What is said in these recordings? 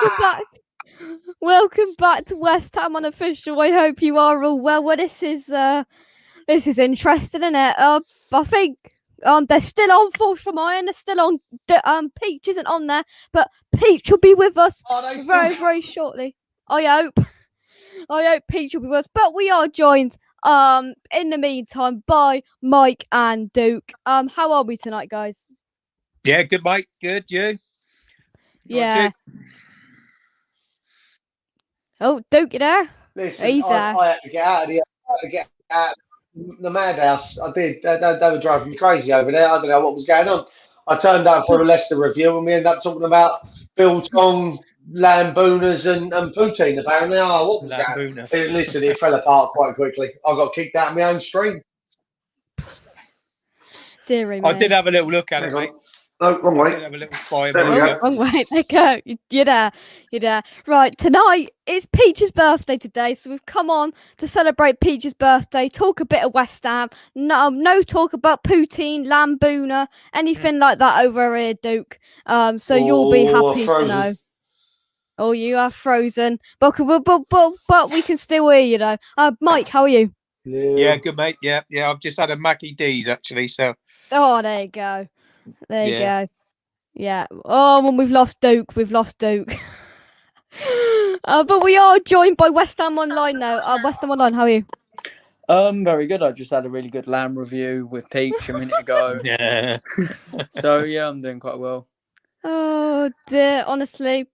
welcome back. Welcome back to West Ham Unofficial. I hope you are all well. Well, this is interesting, isn't it? I think they're still on Force from Iron. They're still on. Peach isn't on there, but Peach will be with us very shortly. I hope Peach will be with us. But we are joined in the meantime by Mike and Duke. How are we tonight, guys? Yeah, good, Mike. Good, you? Yeah. Oh, Duke, you there? Listen, I had to get out of the. I had to get out of the madhouse. I did. They were driving me crazy over there. I don't know what was going on. I turned up for a Leicester review, and we ended up talking about biltong, lamboonas, and poutine. Apparently, what was that? Listen, it fell apart quite quickly. I got kicked out of my own stream. Deary I did have a little look at it, mate. No, wrong way. I did have a little spy. Wrong way. There you go. You're there. Right, tonight is Peach's birthday today, so we've come on to celebrate Peach's birthday, talk a bit of West Ham. No talk about poutine, lamboona, anything like that over here, Duke. So you'll be happy to know. Oh, you are frozen, but we can still hear you though. Mike, how are you? Yeah, good, mate. Yeah. I've just had a Mackie D's actually, so. Oh, there you go. There you go. Yeah. Oh, when we've lost Duke. But we are joined by West Ham Online now. West Ham Online, how are you? Very good. I just had a really good lamb review with Peach a minute ago. Yeah. So yeah, I'm doing quite well. Oh dear, honestly.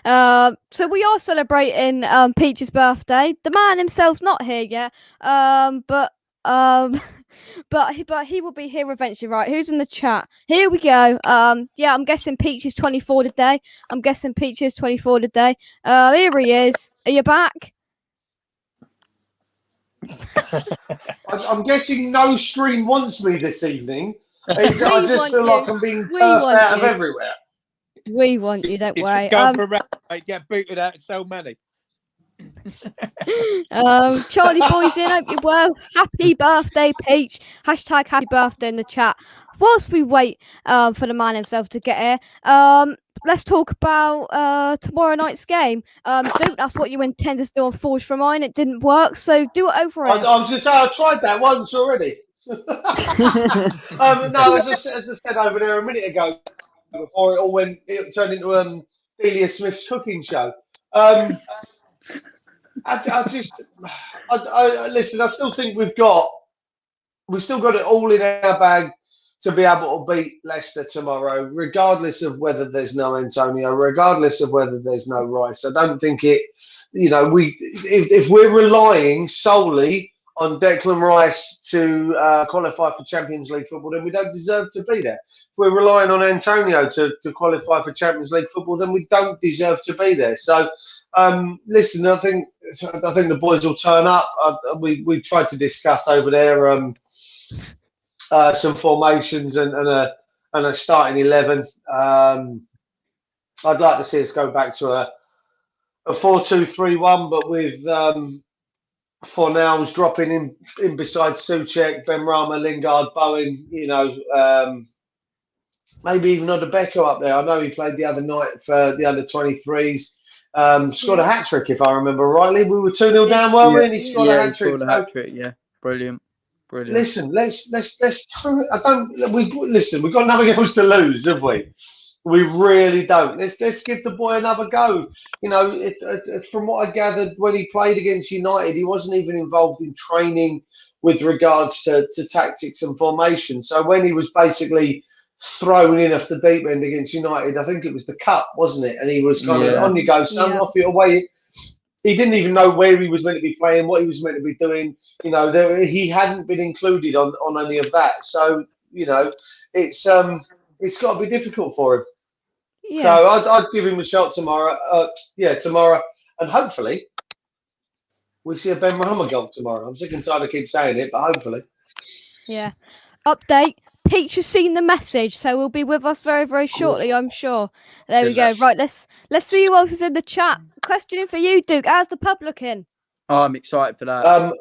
So we are celebrating Peach's birthday. The man himself's not here yet. But he will be here eventually, right? Who's in the chat? Here we go. Yeah, I'm guessing Peach is 24 today. Here he is. Are you back? I'm guessing no stream wants me this evening. I just feel like I'm being turfed out of everywhere. We want you, don't worry. Go for a round, mate. Get booted out of so many. Charlie Boy's in. Hope you're well. Happy birthday, Peach. Hashtag happy birthday in the chat. Whilst we wait for the man himself to get here, let's talk about tomorrow night's game. Duke, that's what you intended to do on Forge from Mine. It didn't work, so do it over it. I was just saying, I tried that once already. No, as I said over there a minute ago, before it turned into Delia Smith's cooking show. Listen. I still think we've still got it all in our bag to be able to beat Leicester tomorrow, regardless of whether there's no Antonio, regardless of whether there's no Rice. I don't think it. If we're relying solely on Declan Rice to qualify for Champions League football, then we don't deserve to be there. If we're relying on Antonio to qualify for Champions League football, then we don't deserve to be there. So, listen, I think the boys will turn up. We tried to discuss over there some formations and a starting 11. I'd like to see us go back to a 4-2-3-1, but with Fornals dropping in beside Souček, Benrahma, Lingard, Bowen, maybe even Odubeko up there. I know he played the other night for the under-23s. Scored a hat-trick, if I remember rightly. We were 2-0 down, weren't we? And he scored a hat-trick. He scored a hat-trick, yeah. Brilliant. Listen, let's we've got nothing else to lose, have we? We really don't. Let's give the boy another go. From what I gathered, when he played against United, he wasn't even involved in training with regards to tactics and formation. So when he was basically thrown in off the deep end against United, I think it was the cup, wasn't it? And he was kind of, on you go, son, off it away. He didn't even know where he was meant to be playing, what he was meant to be doing. He hadn't been included on any of that. So, it's got to be difficult for him. Yeah. So I'd give him a shot tomorrow. Tomorrow. And hopefully we see a Benrahma goal tomorrow. I'm sick and tired of keep saying it, but hopefully. Yeah. Update. Peach has seen the message, so we'll be with us very, very shortly, I'm sure. There we go. Right, let's see who else is in the chat. Questioning for you, Duke. How's the pub looking? Oh, I'm excited for that.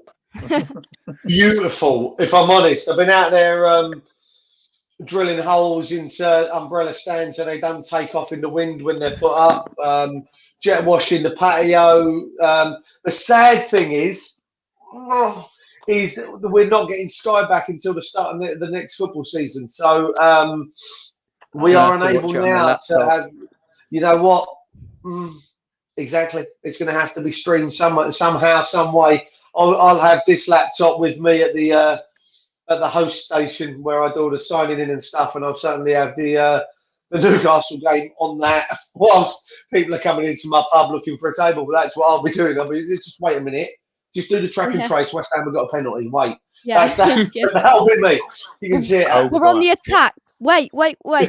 Beautiful, if I'm honest. I've been out there drilling holes into umbrella stands so they don't take off in the wind when they're put up. Jet washing the patio. The sad thing is that we're not getting Sky back until the start of the next football season. So we are unable now to have. You know what? Exactly. It's going to have to be streamed somehow, some way. I'll have this laptop with me at the host station where I do all the signing in and stuff, and I'll certainly have the Newcastle game on that whilst people are coming into my pub looking for a table. But that's what I'll be doing. I'll be just wait a minute, just do the track and trace. West Ham have got a penalty. Wait, that'll be me. You can see it. We're on the attack. Wait.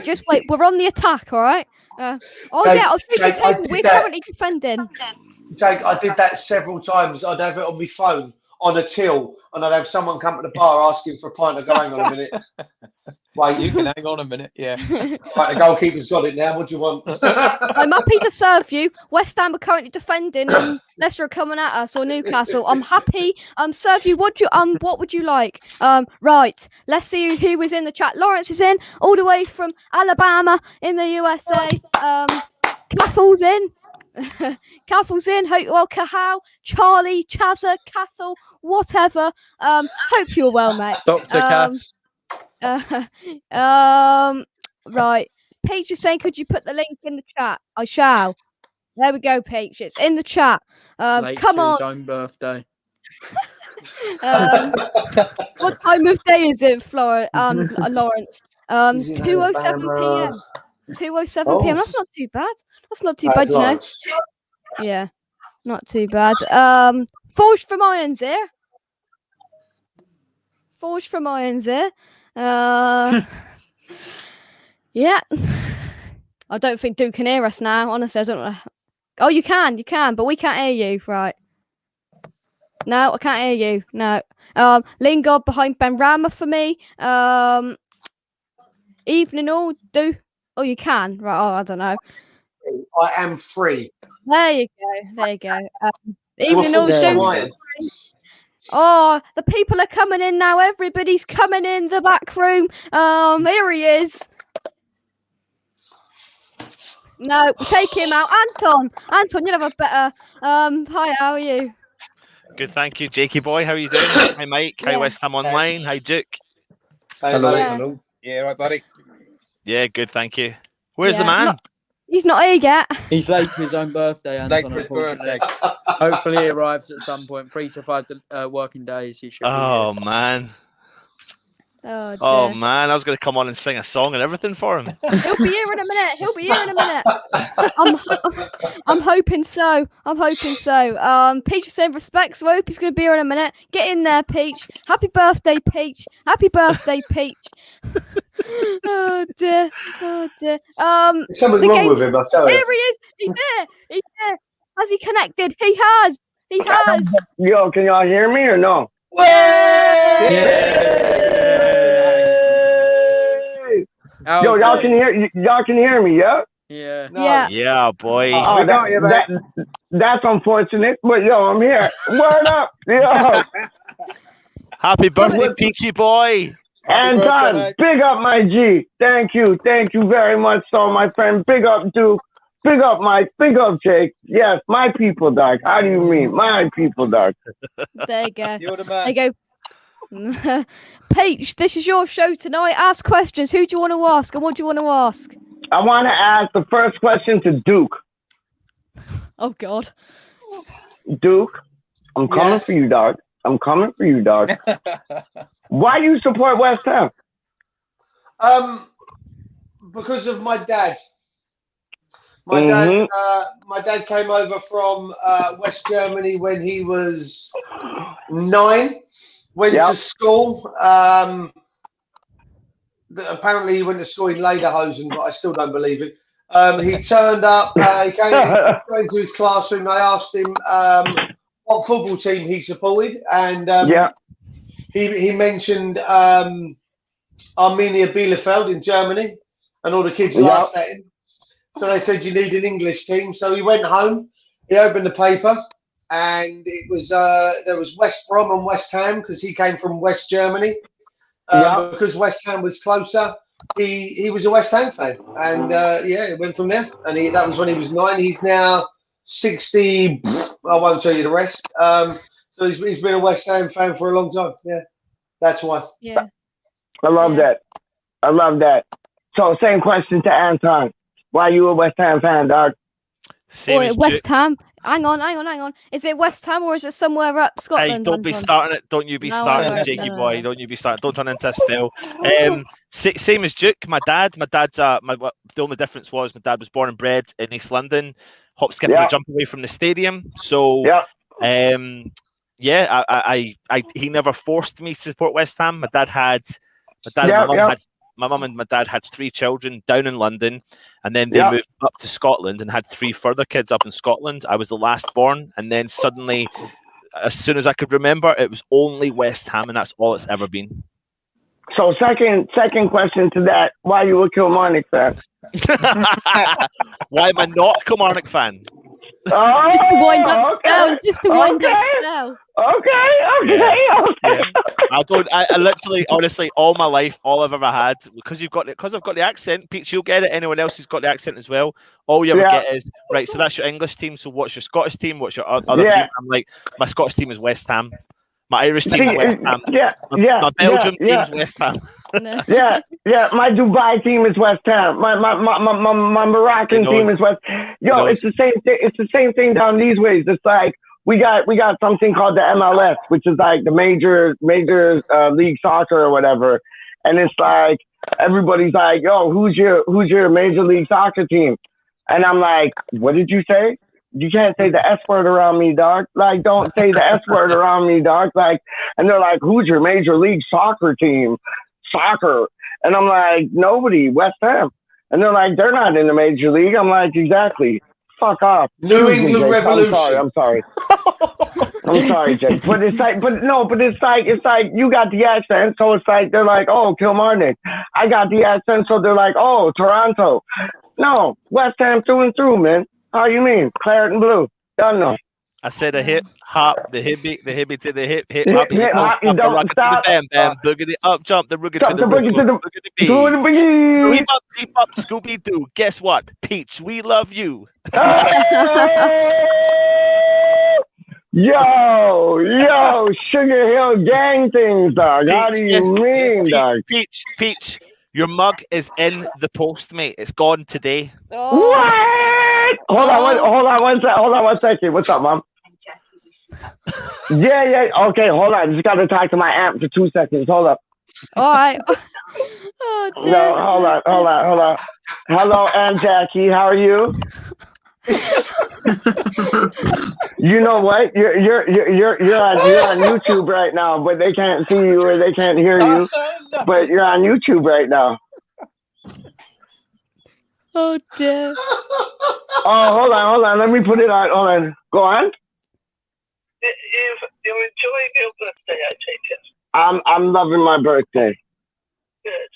Just wait. We're on the attack. All right. I'll show you the table. We're currently defending. Jake, I did that several times. I'd have it on my phone on a till, and I'd have someone come to the bar asking for a pint. I go, hang on a minute. Wait, You can hang on a minute. Yeah. Right, the goalkeeper's got it now. What do you want? I'm happy to serve you. West Ham are currently defending, and Leicester are coming at us, or Newcastle. I'm happy. Serve you. What would you like? Right. Let's see who was in the chat. Lawrence is in, all the way from Alabama in the USA. Cathall's in. Cathall's in. Hope Cahal, Charlie, Chazza, Cathal, whatever. Hope you're well, mate. Dr. Kath. Right. Peach is saying, could you put the link in the chat? I shall. There we go, Peach. It's in the chat. Come on. His own birthday. What time of day is it, Lawrence? 2:07 p.m. 2:07 p.m. That's not too bad. That's not too bad, you know. Yeah, not too bad. Forged from Irons here. Forged from Irons here. Yeah. I don't think Duke can hear us now. Honestly, I don't know. Oh, you can, but we can't hear you. Right. No, I can't hear you. No. Lingard behind Ben Rama for me. Evening all. Oh, you can. Right. Oh, I don't know. I am free. There you go. Evening all. Oh, the people are coming in now. Everybody's coming in the back room. Here he is. No, take him out. Anton, you'll have a better. Hi, how are you? Good, thank you, Jakey boy. How are you doing? Hi, Mike. Hi, West Ham Online. Hi, Duke. Hello. Hello. Yeah, right, buddy. Yeah, good, thank you. Where's the man? He's not here yet. He's late to his own birthday, Anton, Late for his birthday. Hopefully he arrives at some point. 3 to 5 working days. He should Oh, be here. man. Oh, man. I was going to come on and sing a song and everything for him. He'll be here in a minute. I'm hoping so. Peach is saying respects. Hope he's going to be here in a minute. Get in there, Peach. Happy birthday, Peach. Oh dear. There's something wrong with him, I tell you. Here he is. He's there. Has he connected? He has. Yo, can y'all hear me or no? Yo, y'all can hear me, yeah? Yeah. Yeah. Yeah, boy. Oh, that's unfortunate, but yo, I'm here. Word up, yo. Happy birthday, Peachy boy. Anton, big up my G. Thank you very much, so my friend. Big up Duke. Big up Mike. Big up Jake. Yes, my people, dog. How do you mean? My people, dog. There you go. You're the man. There you go. Peach, this is your show tonight. Ask questions. Who do you want to ask and what do you want to ask? I want to ask the first question to Duke. Oh, God. Duke, I'm coming for you, dog. Why do you support West Ham? Because of my dad. My dad came over from West Germany when he was 9. Went to school. Apparently, he went to school in Lederhosen, but I still don't believe it. He turned up. He came into his classroom. They asked him what football team he supported, and he mentioned Arminia Bielefeld in Germany, and all the kids laughed at him. So they said, you need an English team. So he went home, he opened the paper, and it was there was West Brom and West Ham, because he came from West Germany. Because West Ham was closer, he was a West Ham fan, and it went from there. And that was when he was 9. He's now 60. I won't tell you the rest. So he's been a West Ham fan for a long time. Yeah, that's why. Yeah. I love that. I love that. So same question to Anton. Why you a West Ham fan, dog? Same as West Ham. Hang on. Is it West Ham or is it somewhere up Hey, Scotland? don't be Anton? starting it. Don't you be No, starting no, it, Jakey no, boy. no. Don't you be starting. Don't turn into a still. Same as Duke. My dad's. The only difference was my dad was born and bred in East London. Hop, skip, and a jump away from the stadium. So, he never forced me to support West Ham. My mum and my dad had 3 children down in London, and then they moved up to Scotland and had 3 further kids up in Scotland. I was the last born, and then suddenly, as soon as I could remember, it was only West Ham, and that's all it's ever been. So second question to that, why you a Kilmarnock fan? Why am I not a Kilmarnock fan? Oh, Just to wind up spell. Just to wind up Okay. spell. Okay. I literally, honestly, all my life, all I've ever had, because I've got the accent. Peach, you'll get it. Anyone else who's got the accent as well, all you ever get is right. So that's your English team. So what's your Scottish team? What's your other team? I'm like, my Scottish team is West Ham. My Irish team is West Ham. My Belgium team is West Ham. No. My Dubai team is West Ham. My Moroccan team is West. Yo, it's the same thing. It's the same thing down these ways. It's like we got something called the MLS, which is like the major league soccer or whatever. And it's like everybody's like, yo, who's your major league soccer team? And I'm like, what did you say? You can't say the S word around me, dog. Like, don't say the S word around me, dog. Like, and they're like, who's your major league soccer team? Soccer. And I'm like, nobody, West Ham. And they're like, they're not in the major league. I'm like, exactly. Fuck off. New England Revolution. I'm sorry. I'm sorry, Jake. But it's like, it's like you got the accent, so it's like they're like, oh, Kilmarnock. I got the accent, so they're like, oh, Toronto. No, West Ham through and through, man. How you mean? Claret and blue. Don't know. I said a hip hop, the hippie to the hip hop, Hip hop, you don't stop. bam bam, boogity up jump, the roogity to the boogie to the boogity bee. Keep up, Scooby Doo. Guess what, Peach? We love you. Yo, Sugar Hill gang things, dog. Peach, How do you mean, dog? Peach, your mug is in the post, mate. It's gone today. Oh. What? Hold on one second. What's up, Mom? Yeah. Okay, hold on. Just got to talk to my aunt for 2 seconds. Hold up. All right. Oh, dear. No, hold on. Hello, Aunt Jackie. How are you? You know what? You're on YouTube right now, but they can't see you or they can't hear you. But you're on YouTube right now. Oh dear. Oh, hold on. Let me put it on. Hold on. Go on. You're enjoying your birthday, I take it. I'm loving my birthday. Good.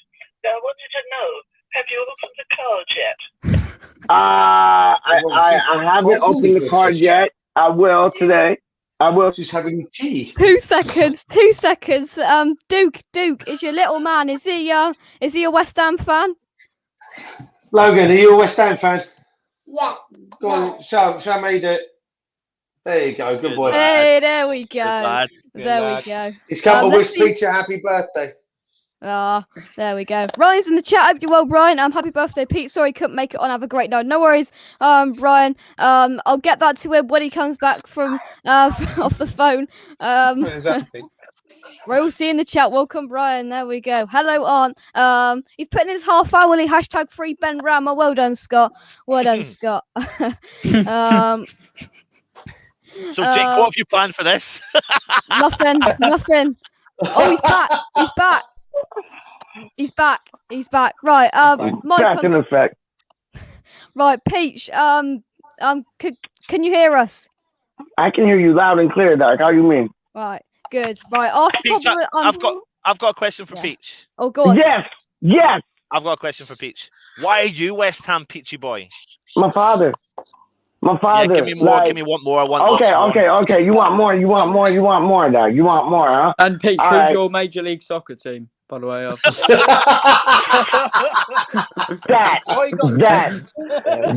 Now, I wanted to know, have you opened the card yet? I haven't opened the card yet. I will today. I will. She's having tea. 2 seconds. 2 seconds. Duke is your little man. Is he a West Ham fan? Logan, are you a West Ham fan? Yeah. Go on, show me how you do it. There you go, good boy. Hey, there we go. lad. There we go. He's come to wish let's see. Peach a happy birthday. Ah, there we go. Ryan's in the chat. Hope you're well, Ryan. Happy birthday, Pete. Sorry, couldn't make it on. Have a great night. No worries, Ryan. I'll get that to him when he comes back from off the phone. Exactly. Rosie in the chat. Welcome, Brian. There we go. Hello, Aunt. He's putting in his half hourly hashtag free Ben Rama. Well done, Scott. Well done, Scott. So, Jake, what have you planned for this? Nothing. Oh, he's back. Right. Mike. Back in effect. Right, Peach. Can you hear us? I can hear you loud and clear, Doc. How you mean? Right. Good. Right. Ask Peach, I've got a question for Peach. Oh, go on. Yes. I've got a question for Peach. Why are you West Ham, Peachy boy? My father. Yeah, give me more. Like, give me one more. I want okay. more. You want more, Doc. You want more, huh? And Pete, All who's right. your Major League Soccer team? by the way.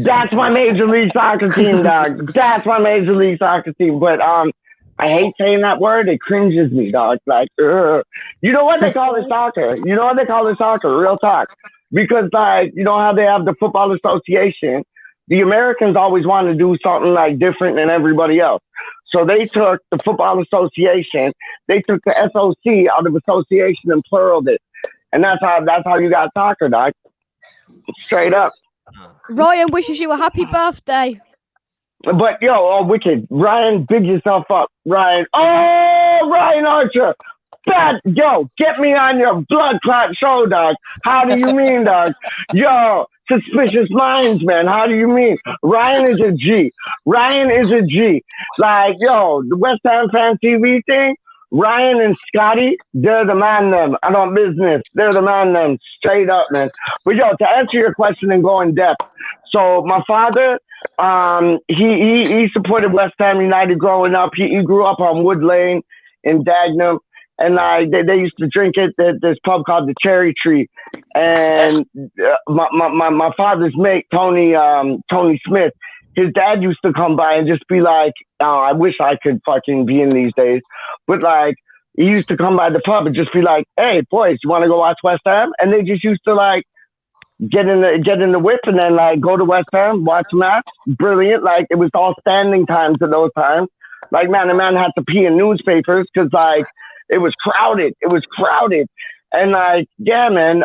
That's my Major League Soccer team, dog. That's my Major League Soccer team. But I hate saying that word. It cringes me, dog. Like, you know what they call it soccer? You know what they call it soccer? Real talk. Because, like, you know how they have the Football Association? The Americans always want to do something, like, different than everybody else. So they took the Football Association, they took the SOC out of association and pluraled it. And that's how you got soccer, dog. Straight up. Ryan wishes you a happy birthday. But, wicked. Ryan, big yourself up. Ryan. Oh, Ryan Archer. Get me on your blood clot show, dog. How do you mean, dog? Suspicious minds, man. How do you mean? Ryan is a G. Like, the West Ham Fan TV thing, Ryan and Scotty, they're the man them. I don't business. They're the man them. Straight up, man. But, to answer your question and go in depth. So, my father, he supported West Ham United growing up. He grew up on Wood Lane in Dagenham. And they used to drink it at this pub called the Cherry Tree. And my father's mate, Tony Smith, his dad used to come by and just be like, oh, I wish I could fucking be in these days. But like, he used to come by the pub and just be like, hey, boys, you want to go watch West Ham? And they just used to like get in the whip and then like go to West Ham, watch the match. Brilliant. Like, it was all standing times at those times. Like, man, the man had to pee in newspapers because like, it was crowded. And like, yeah, man,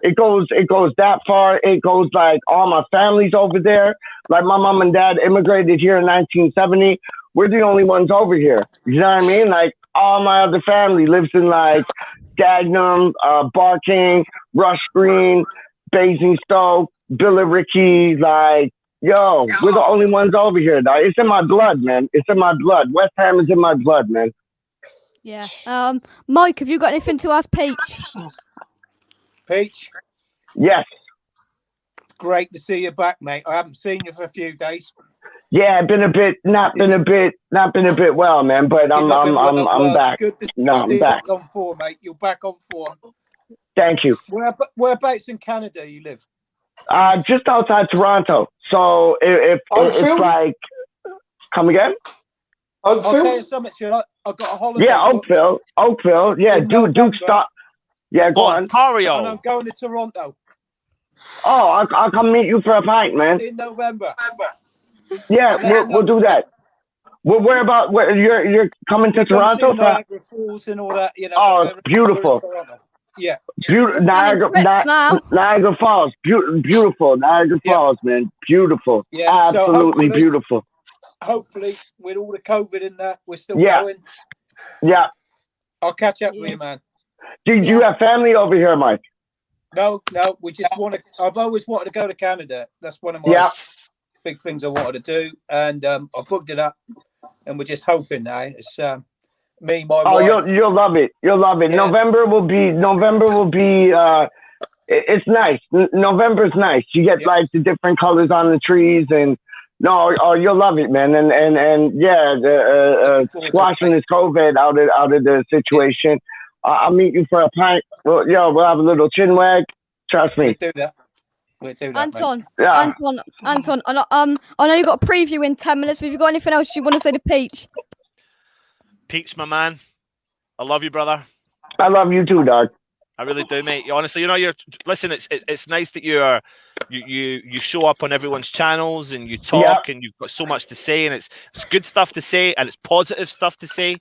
it goes that far. It goes like all my family's over there. Like, my mom and dad immigrated here in 1970. We're the only ones over here. You know what I mean? Like, all my other family lives in like Dagenham, Barking, Rush Green, Basingstoke, Billericay. Like, we're the only ones over here, dog. It's in my blood, man. It's in my blood. West Ham is in my blood, man. Yeah. Mike, have you got anything to ask Peach? Peach? Yes. Great to see you back, mate. I haven't seen you for a few days. Yeah, not been a bit well, man. But I'm back. Good to I'm back. On form, mate. You're back on form. Thank you. Whereabouts in Canada you live? Just outside Toronto. So if it's like, come again? I'll tell you something, Sean. I got a holiday. Yeah, Oakville. Yeah, Duke stop. Yeah, go on. Ontario. And I'm going to Toronto. Oh, I'll come meet you for a pint, man. In November. Yeah, we'll do that. Where you're coming to Toronto? Niagara Falls and all that, Oh, beautiful. Yeah. Niagara Falls. Beautiful. Niagara Falls, man. Beautiful. Yeah. Absolutely beautiful. Hopefully, with all the COVID in that, we're still going. Yeah. I'll catch up with you, man. Do you have family over here, Mike? No. We just want to. I've always wanted to go to Canada. That's one of my big things I wanted to do, and I booked it up, and we're just hoping now. It's me, my wife. You'll love it. You'll love it. Yeah. November will be. It's nice. November's nice. You get like the different colors on the trees and. No, you'll love it, man, and squashing this COVID out of the situation. I'll meet you for a pint. We'll have a little chin wag. Trust me. We'll do that. Anton, Anton. I know you got a preview in 10 minutes. But have you got anything else you want to say to Peach? Peach, my man, I love you, brother. I love you too, dog. I really do, mate. Honestly, listen. It's nice that you show up on everyone's channels and you talk and you've got so much to say and it's good stuff to say and it's positive stuff to say.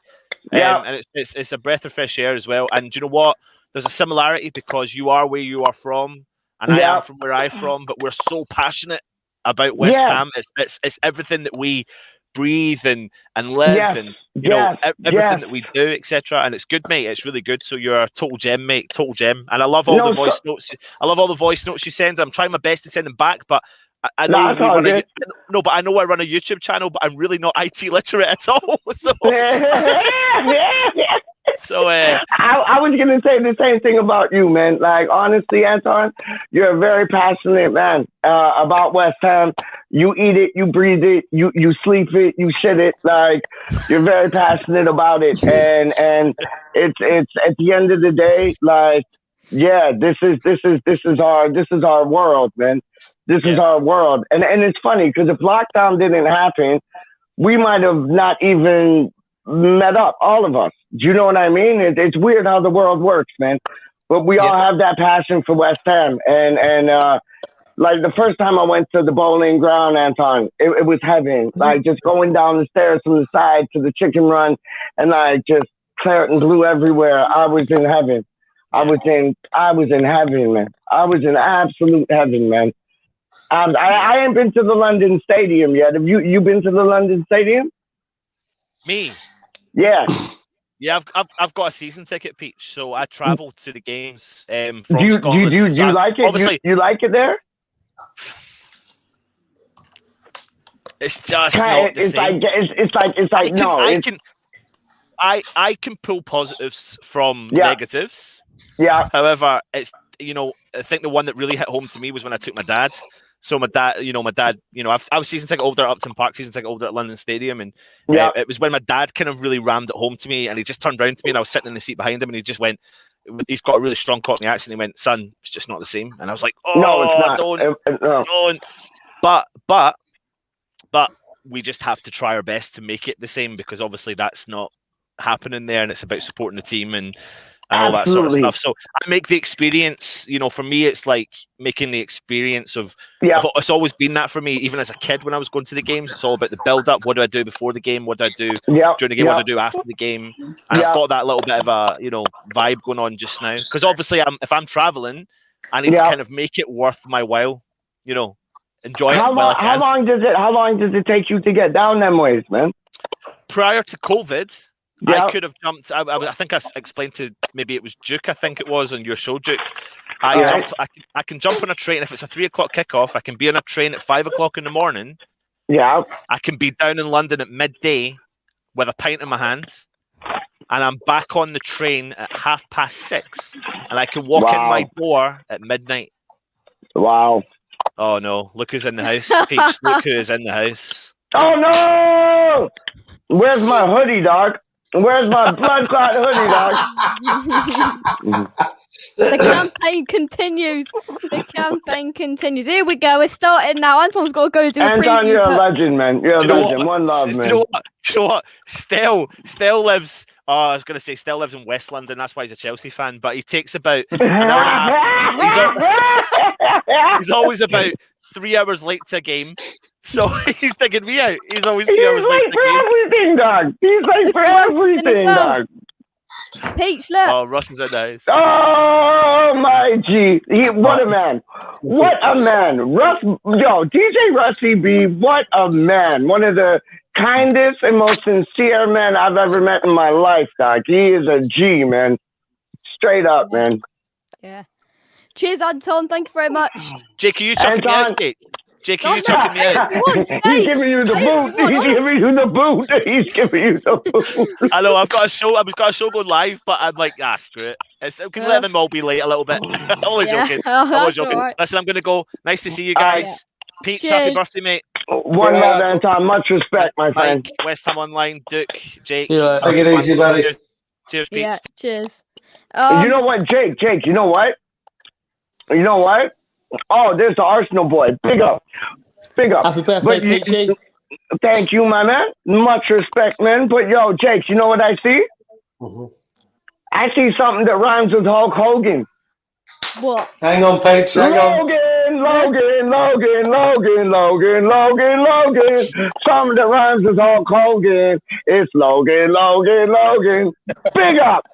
And it's a breath of fresh air as well. And do you know what? There's a similarity because you are where you are from and I am from where I'm from, but we're so passionate about West Ham. It's everything that we breathe and live and everything that we do, etc. And it's good, mate. It's really good. So you're a total gem, mate. Total gem. And I love all the voice notes. I love all the voice notes you send. I'm trying my best to send them back, but I know but I know I run a YouTube channel, but I'm really not IT literate at all. So I was gonna say the same thing about you, man. Like honestly, Anton, you're a very passionate man about West Ham. You eat it, you breathe it, you sleep it, you shit it. Like you're very passionate about it, and it's at the end of the day, like yeah, this is our world, man. This is our world, and it's funny because if lockdown didn't happen, we might have not even met up, all of us. Do you know what I mean? It's weird how the world works, man. But we all have that passion for West Ham, and like the first time I went to the Boleyn ground, Anton, it was heaven. Like just going down the stairs from the side to the chicken run, and like just claret and blue everywhere. I was in heaven. I was in heaven, man. I was in absolute heaven, man. I ain't been to the London Stadium yet. Have you been to the London Stadium? Me? Yeah. Yeah, I've got a season ticket, Peach. So I travel to the games from Do Scotland. you like it? Obviously, you like it there? it's just not the same. I can pull positives from negatives. Yeah. However, it's I think the one that really hit home to me was when I took my dad. So my dad, I was season ticket holder at Upton Park, season ticket holder at London Stadium, and it was when my dad kind of really rammed it home to me, and he just turned around to me, and I was sitting in the seat behind him, and he just went, he's got a really strong Cockney accent. He went, "Son, it's just not the same." And I was like, "Oh, no, it's not. Don't." But we just have to try our best to make it the same, because obviously that's not happening there, and it's about supporting the team and all that sort of stuff. So I make the experience, for me, it's like making the experience of, it's always been that for me, even as a kid when I was going to the games. It's all about the build up. What do I do before the game? What do I do during the game? What do I do after the game? And I've got that little bit of a, vibe going on just now. Because obviously if I'm traveling, I need to kind of make it worth my while, enjoy it while I can. How long does it take you to get down them ways, man? Prior to COVID, I could have jumped. I think I explained to, maybe it was Duke, I think it was, on your show, Duke. I can jump on a train. If it's a 3 o'clock kickoff, I can be on a train at 5 o'clock in the morning. Yeah. I can be down in London at midday with a pint in my hand, and I'm back on the train at 6:30, and I can walk in my door at midnight. Wow. Oh no! Look who's in the house, Peach. Look who is in the house. Oh no! Where's my hoodie, dog? Where's my blood clot hoodie, dog? The campaign continues. Here we go. We're starting now. Anton's got to go do a preview. Anton, you're a legend, man. You're a legend. One love, man. Do you know what? Stell lives. I was going to say Stell lives in West London. That's why he's a Chelsea fan. But he takes about an hour and a half. He's always about 3 hours late to a game. So he's digging me out. He's always 3 hours late to a game. Everything, dog. He's like for everything, dog. Peach, look. Oh, Russ is in the house. Oh my G! What a man! What a man! DJ Rusty B. What a man! One of the kindest and most sincere men I've ever met in my life, dog. He is a G, man. Straight up, man. Yeah. Cheers, Anton. Thank you very much. Jake, are you chucking me out, Jake? Jake, are you chucking me out? He's giving you the boot. He's giving you the boot. He's giving you the boot. I know. I've got a show going live, but I'm like, screw it. Can let them all be late a little bit. I'm only joking. Right. Listen, I'm going to go. Nice to see you guys. Pete, happy birthday, mate. One love, Anton. Much respect, my friend. Mike, West Ham Online, Duke, Jake. Take it easy, buddy. Cheers, Pete. Yeah, cheers. You know what, Jake? You know what? Oh, there's the Arsenal boy. Big up. Happy birthday, Peachy. Thank you, my man. Much respect, man. But yo, Jake, you know what I see? Mm-hmm. I see something that rhymes with Hulk Hogan. What? Hang on, Pete. Hang on. Logan. Something that rhymes with Hulk Hogan. It's Logan. Big up.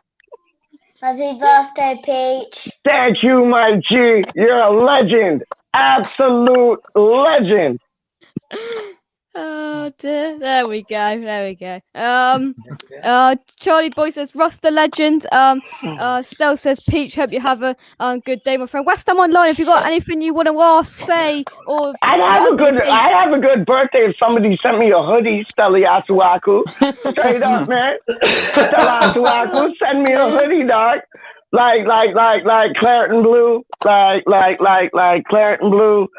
Happy birthday, Peach. Thank you, my G. You're a legend. Absolute legend. Oh dear. There we go. Charlie Boy says Russ the legend. Stell says Peach, hope you have a good day, my friend. West Ham Online, if you got anything you want to ask, say, or I have a good birthday if somebody sent me a hoodie, Stelly Asuaku. Straight up, man. Stelly Asuaku, send me a hoodie, dog. Like claret and blue. Like claret and blue.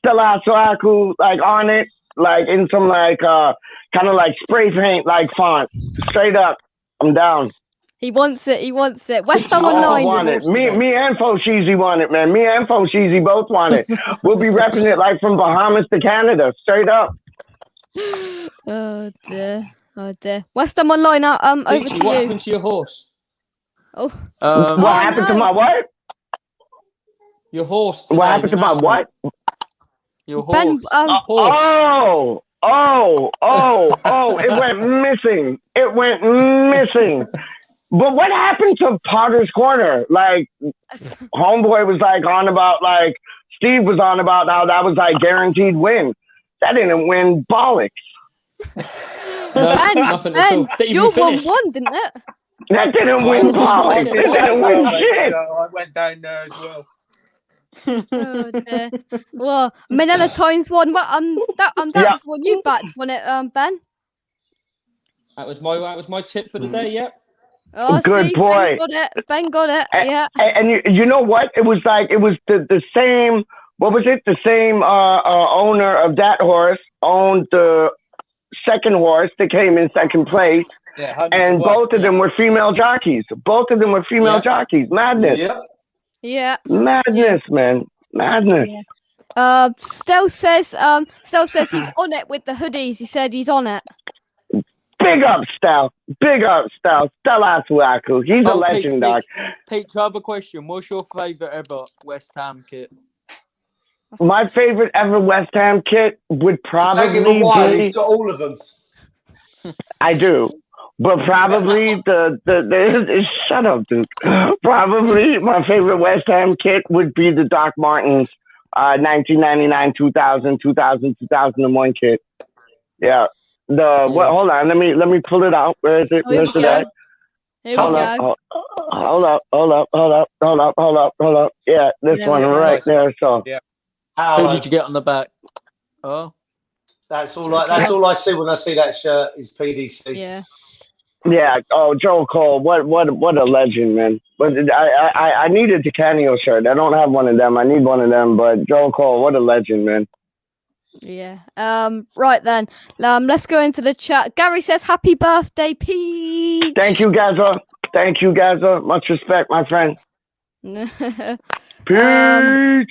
Stella Suaku like on it, like in some like kind of like spray paint like font. Straight up, I'm down. He wants it. He wants it. West Ham I Online. want it. Me and Fosheezy want it, man. Me and Fosheezy both want it. We'll be repping it like from Bahamas to Canada. Straight up. Oh dear. Oh dear. West Ham Online. Over Peachy, to what you. happened to your horse? Oh. What happened to my what? Your horse. Today, What happened to my what? Your horse. Ben, horse. Oh! It went missing. It went missing. But what happened to Potter's Corner? Like, homeboy was like on about like Steve was on about how that was like guaranteed win. That didn't win bollocks. No, Ben, nothing at all. Didn't you even won finish. one, didn't it? That didn't win bollocks. It didn't win shit. I went down there as well. Oh dear. Well, Manila Times won. Well, that was one you backed, wasn't it, Ben? That was my tip for the day. Yep. Oh, Good see, boy. Ben got it. Yeah. And you know what? It was the same. What was it? The same owner of that horse owned the second horse that came in second place. Yeah, and both of them were female jockeys. Both of them were female jockeys. Madness. Yeah. Madness, man. Madness. Yeah. Stel says he's on it with the hoodies. He said he's on it. Big up, Stel. Big up, Stel. Stella Suaku. He's a legend, dog. Peach, I have a question. What's your favourite ever West Ham kit? My favorite ever West Ham kit would probably Take him a while. be... He's got all of them. I do. But probably the shut up, dude. Probably my favorite West Ham kit would be the Doc Martens 1999, 2000, 2001 kit. Yeah. Hold on, let me pull it out. Where is it? Where's it at? Hold up. Yeah, this one right there. So Who did you get on the back? Oh. That's all I see when I see that shirt is PDC. Yeah. Yeah. Oh, Joe Cole, what a legend, man. But I needed the Canio shirt. I don't have one of them. I need one of them. But Joe Cole, what a legend, man. Yeah. Right then. Let's go into the chat. Gary says, "Happy birthday, Pete." Thank you, Gaza. Much respect, my friend. Peach.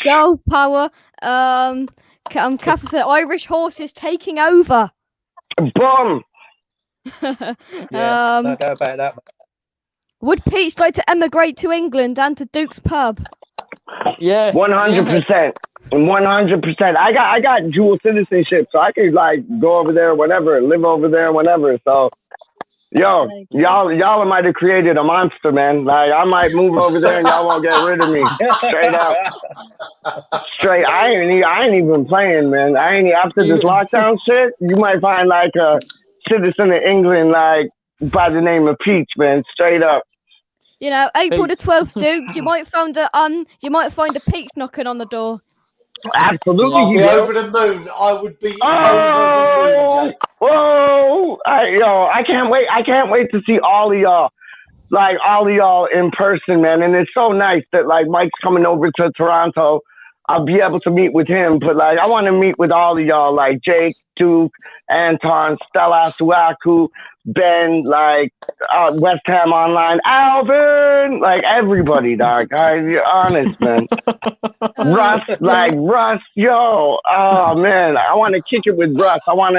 Girl power. Catherine said, "Irish horses taking over." Boom. Yeah, no doubt about that. Would Peach like to emigrate to England and to Duke's pub? Yeah. 100%. 100%. I got dual citizenship, so I could like go over there whenever, live over there whenever. So, y'all might have created a monster, man. Like I might move over there and y'all won't get rid of me. Straight up. Straight. I ain't even playing, man. After this lockdown shit. You might find like a citizen of England, like by the name of Peach, man. Straight up. You know, April the 12th, Duke. You might find a peach knocking on the door. Absolutely. I'll be over the moon. I would be over the moon, Jake. Whoa! I can't wait. I can't wait to see all of y'all in person, man. And it's so nice that like Mike's coming over to Toronto. I'll be able to meet with him, but like I want to meet with all of y'all, like Jake, Duke, Anton, Stella Suaku, Ben, like West Ham Online, Alvin, like everybody, dog. You're honest, man. Russ, yo, oh man, I want to kick it with Russ. I want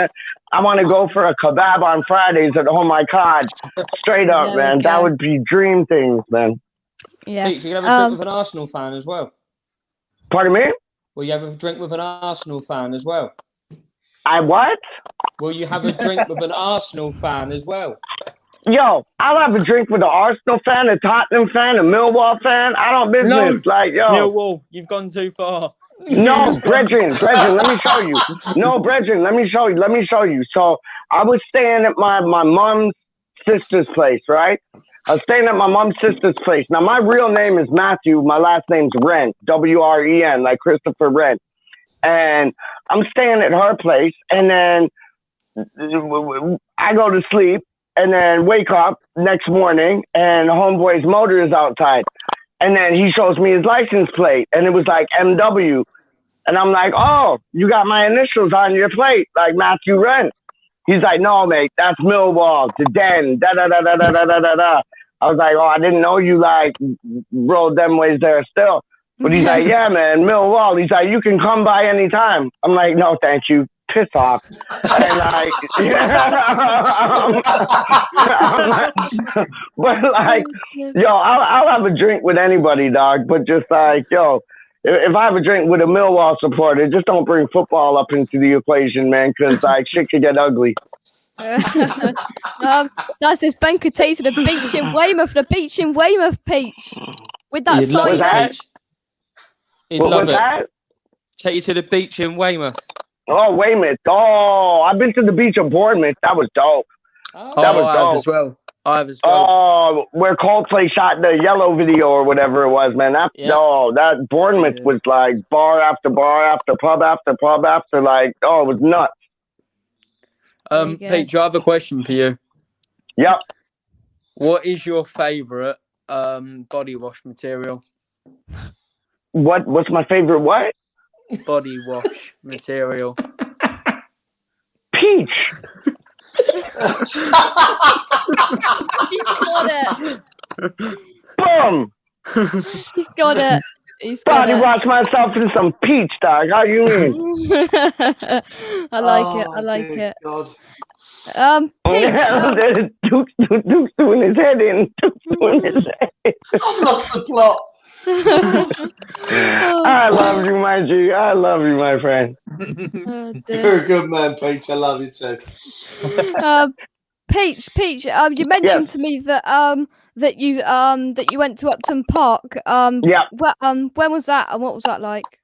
to go for a kebab on Fridays at Oh My God. Straight up, man. That would be dream things, man. Yeah. Pete, you can have a drink with an Arsenal fan as well. Pardon me? Will you have a drink with an Arsenal fan as well? I what? Will you have a drink with an Arsenal fan as well? Yo, I'll have a drink with an Arsenal fan, a Tottenham fan, a Millwall fan. I don't business. No. Like, yo. Millwall, you've gone too far. No, Brethren, let me show you. No, Brethren, let me show you. So I was staying at my mom's sister's place, right? I was staying at my mom's sister's place. Now, my real name is Matthew. My last name's Wren, W-R-E-N, like Christopher Wren. And I'm staying at her place, and then I go to sleep, and then wake up next morning, and homeboy's motor is outside. And then he shows me his license plate, and it was like MW. And I'm like, oh, you got my initials on your plate, like Matthew Rent. He's like, no, mate, that's Millwall, the Den, da-da-da-da-da-da-da-da. I was like, oh, I didn't know you, like, rolled them ways there still. But he's like, yeah, man, Millwall. He's like, you can come by anytime. I'm like, no, thank you. Piss off. And like, but like, yo, I'll have a drink with anybody, dog. But just like, yo, if I have a drink with a Millwall supporter, just don't bring football up into the equation, man, because like shit could get ugly. That's this Ben could take to the beach in Weymouth, Peach, with that You'd love sign. it, Peach. He'd love it. That? Take you to the beach in Weymouth. Oh, Weymouth. Oh, I've been to the beach of Bournemouth. That was dope. That was I dope. have as well. Oh, where Coldplay shot the Yellow video or whatever it was, man. That that Bournemouth was like bar after bar after pub after pub after like, oh, it was nuts. Peach, I have a question for you. Yep. What is your favourite body wash material? What's my favorite what? Body wash material. Peach. He's got it. Boom. He's got it. Body wash myself in some peach, dog. How you mean? I like it. God. Peach, Duke's doing his head in. I've lost the plot. I love you, my G. I love you, my friend. You're a good man, Peach. I love you too. Peach, you mentioned to me that that you went to Upton Park. Yeah. When was that, and what was that like?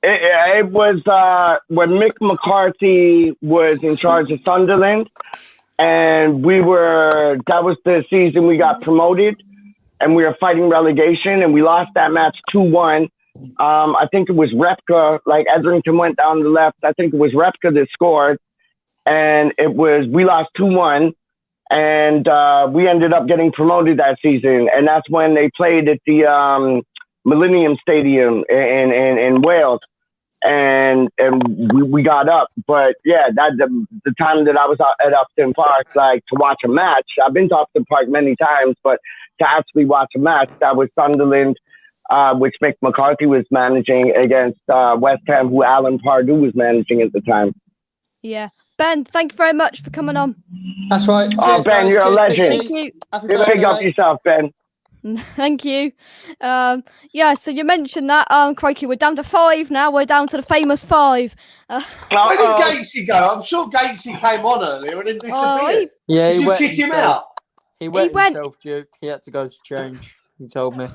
It was when Mick McCarthy was in charge of Sunderland, and that was the season we got promoted, and we were fighting relegation, and we lost that match 2-1. I think it was Repka, like Etherington went down the left. I think it was Repka that scored, and we lost 2-1, and we ended up getting promoted that season, and that's when they played at the Millennium Stadium in Wales, and we got up. But yeah, that the time that I was at Upton Park, like to watch a match. I've been to Upton Park many times, but to actually watch a match, that was Sunderland, which Mick McCarthy was managing against West Ham, who Alan Pardew was managing at the time. Yeah. Ben, thank you very much for coming on. That's right. Oh, Ben, you're a legend. Thank you. Big up yourself, Ben. Thank you. Yeah, so you mentioned that, crikey, we're down to 5 now. We're down to the famous 5. Where did Gatesy go? I'm sure Gatesy came on earlier and then disappeared. Did you kick him out? He went himself, Duke. He had to go to change. He told me.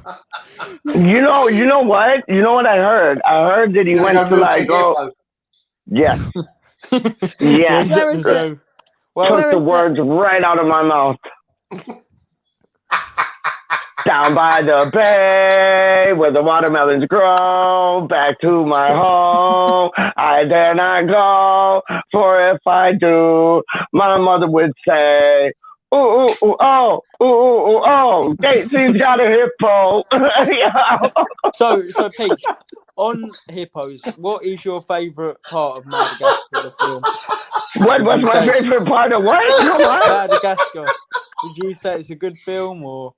You know what? You know what I heard? I heard that he went to like go. Yeah. Yeah. Where is it? Took the words right out of my mouth. Down by the bay where the watermelons grow, back to my home, I dare not go, for if I do, my mother would say, ooh, ooh, ooh, oh, ooh, ooh, ooh, oh, Gatesy's got a hippo. So Peach, on hippos, what is your favourite part of Madagascar, the film? What's my favorite part of what? Madagascar. Would you say it's a good film or...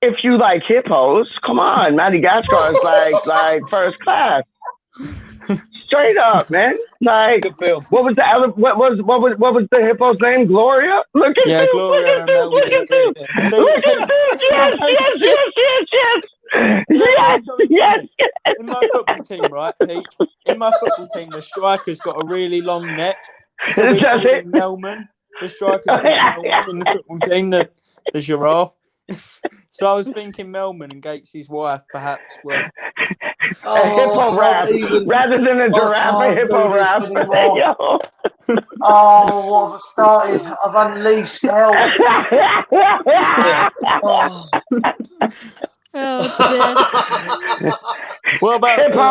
if you like hippos, come on, Madagascar is like first class, straight up, man. Like, what was the hippo's name? Gloria. Look at you, Gloria. Look at you. Yes. In my football team, right, Pete? In my football team, the striker's got a really long neck. So we call him Melman. The striker's got Melman in the football team, the giraffe. So I was thinking Melman and Gatesy's wife perhaps were a hippo wrap rather than a giraffe. A hippo wrap. Oh, what I've started! I've unleashed hell. Oh dear. What about hippo,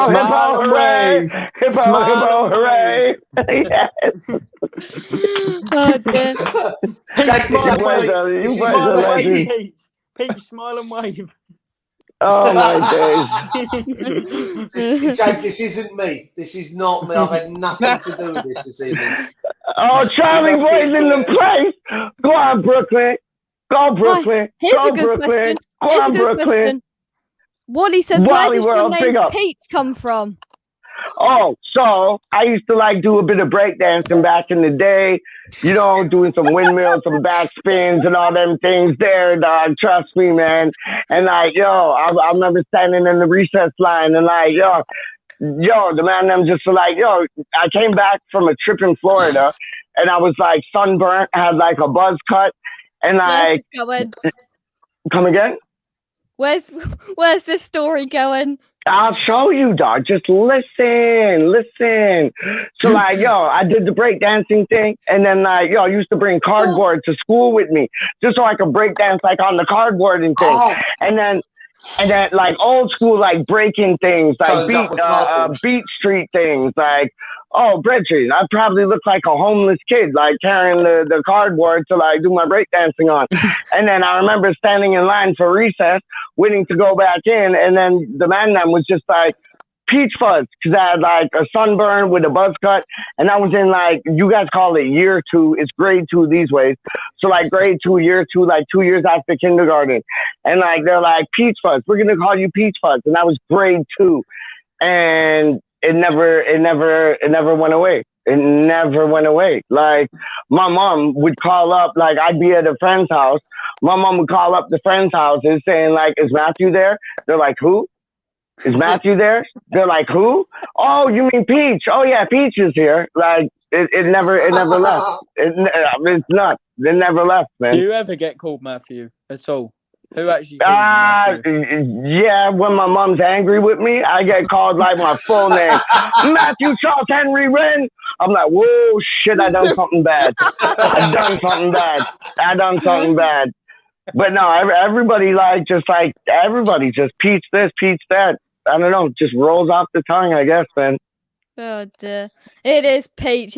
hooray! Hippo, hooray! Yes. Oh dear. Take this away. Peach, smile and wave. Oh my days. Jake, this isn't me. This is not me. I've had nothing to do with this evening. Oh, Charlie Boy's in the place. Go on, Brooklyn. Go, Brooklyn. Here's Go, a good Brooklyn. question. Go Here's a on, good Brooklyn. question. Wally says, where Wally does your World, big name up. Peach come from? Oh, so I used to like do a bit of breakdancing back in the day, you know, doing some windmills, some back spins and all them things there, dog. Trust me, man. And like, I remember standing in the recess line and like, the man, them just like, I came back from a trip in Florida and I was like sunburnt, had like a buzz cut and like, Where's this going? Come again? Where's this story going? I'll show you, dog. Just listen. So, like, I did the breakdancing thing, and then, like, I used to bring cardboard to school with me, just so I could breakdance, like, on the cardboard and thing. And then, like, old school, like, breaking things, like, beat street things, like, Bridget, I probably look like a homeless kid, like, carrying the cardboard to, like, do my breakdancing on. And then I remember standing in line for recess, waiting to go back in, and then the man then was just like, peach fuzz, because I had like a sunburn with a buzz cut, and I was in like, you guys call it year 2, it's grade 2 these ways. So like grade 2, year 2, like 2 years after kindergarten. And like, they're like, peach fuzz, we're going to call you peach fuzz. And I was grade 2. And it never went away. It never went away. Like, my mom would call up, like, I'd be at a friend's house. My mom would call up the friend's house and saying, like, is Matthew there? They're like, who? Is Matthew there? They're like, who? Oh, you mean Peach? Oh, yeah, Peach is here. Like, it never left. It's nuts. It never left, man. Do you ever get called Matthew at all? Who actually calls you Matthew? Yeah, when my mom's angry with me, I get called like my full name. Matthew Charles Henry Wren. I'm like, whoa, shit, I done something bad. I done something bad. But no, everybody everybody just Peach this, Peach that. I don't know, just rolls off the tongue, I guess, man. Oh dear. It is Peach.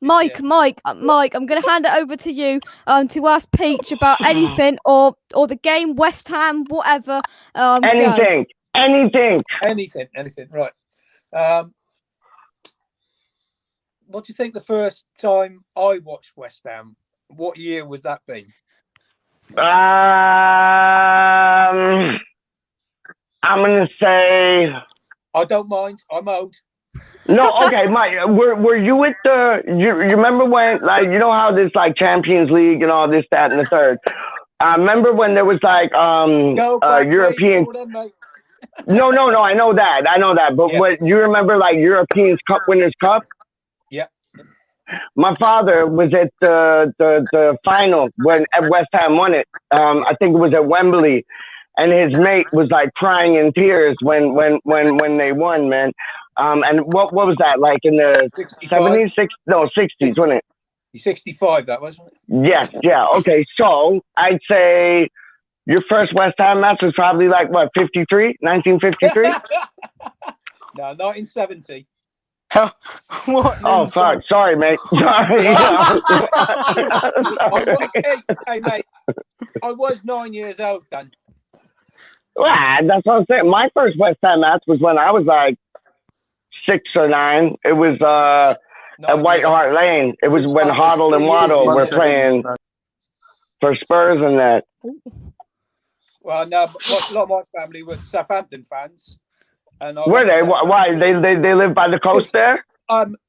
Mike, I'm gonna hand it over to you to ask Peach about anything or the game, West Ham, whatever. Anything. Right. What do you think the first time I watched West Ham? What year was that been? I'm gonna say. I don't mind. I'm old. No, okay, Mike. Were you at you remember when, like, you know how there's like Champions League and all this, that, and the third? I remember when there was like European. No, I know that. But what you remember, like European Cup Winners' Cup? Yeah. My father was at the final when West Ham won it. I think it was at Wembley. And his mate was like crying in tears when they won, man. And what was that, like in the 70s, 60s, wasn't it? 65, that wasn't it? Yes, yeah. Okay, so I'd say your first West Ham match was probably like what, 1953? No, 1970. What? Oh, fuck. Sorry, mate. Sorry. Hey, mate. I was 9 years old then. Well, that's what I'm saying. My first West Ham match was when I was like 6 or 9. It was at White Hart Lane. It was when Hoddle and Waddle were playing for Spurs and that. Well, no, a lot of my family were Southampton fans. And were they? Why? They live by the coast there?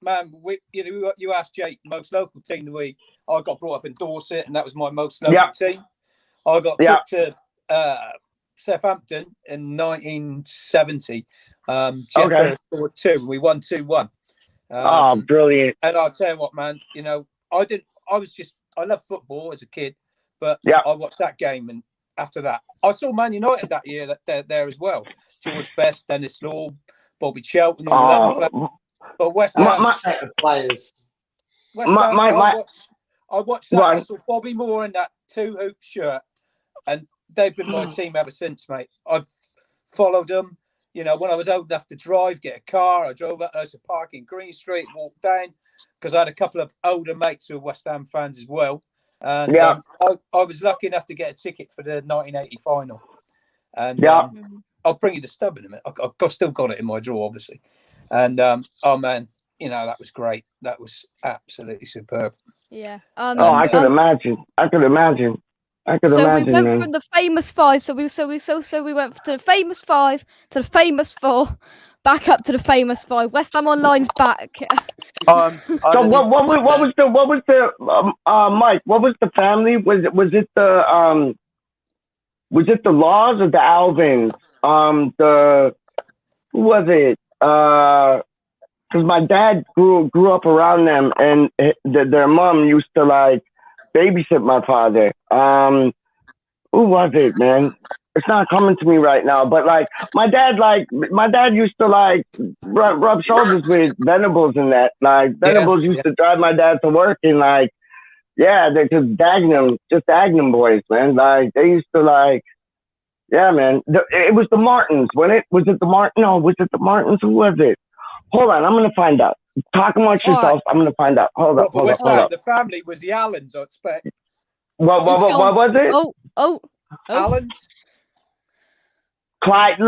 Man, you asked Jake, most local team of the week. I got brought up in Dorset, and that was my most local team. I got took to Southampton in 1970. Jeff scored 2. We won 2-1. Brilliant! And I'll tell you what, man. You know, I loved football as a kid, but I watched that game, and after that, I saw Man United that year there as well. George Best, Dennis Law, Bobby Shelton, all that. But West Ham set of players. West Ham, I watched that. I saw Bobby Moore in that 2-hoop shirt, and they've been my team ever since, mate. I've followed them. You know, when I was old enough to drive, get a car, I drove up to park in Green Street, walked down, because I had a couple of older mates who were West Ham fans as well. And I was lucky enough to get a ticket for the 1980 final. And I'll bring you the stub in a minute. I've still got it in my drawer, obviously. And oh man, you know, that was great. That was absolutely superb. Yeah. I could imagine. I could imagine. So we went man. from the famous 5. So we went to the famous 5 to the famous 4, back up to the famous 5. West Ham Online's back. So what was the Mike? What was the family? Was it the Laws or the Alvins? Who was it? Because my dad grew up around them, and their mom used to like babysit my father. Who was it, man? It's not coming to me right now. But like my dad used to like rub shoulders with Venables and that. Like Venables used to drive my dad to work, and like they're just Dagenham boys, man. Like they used to like. Yeah, man. It was the Martins, wasn't it? Was it the Martins? No, was it the Martins? Who was it? Hold on, I'm going to find out. Talk amongst yourselves. I'm going to find out. Hold up. The family was the Allens, I expect. What was it? Oh. Allens? Clive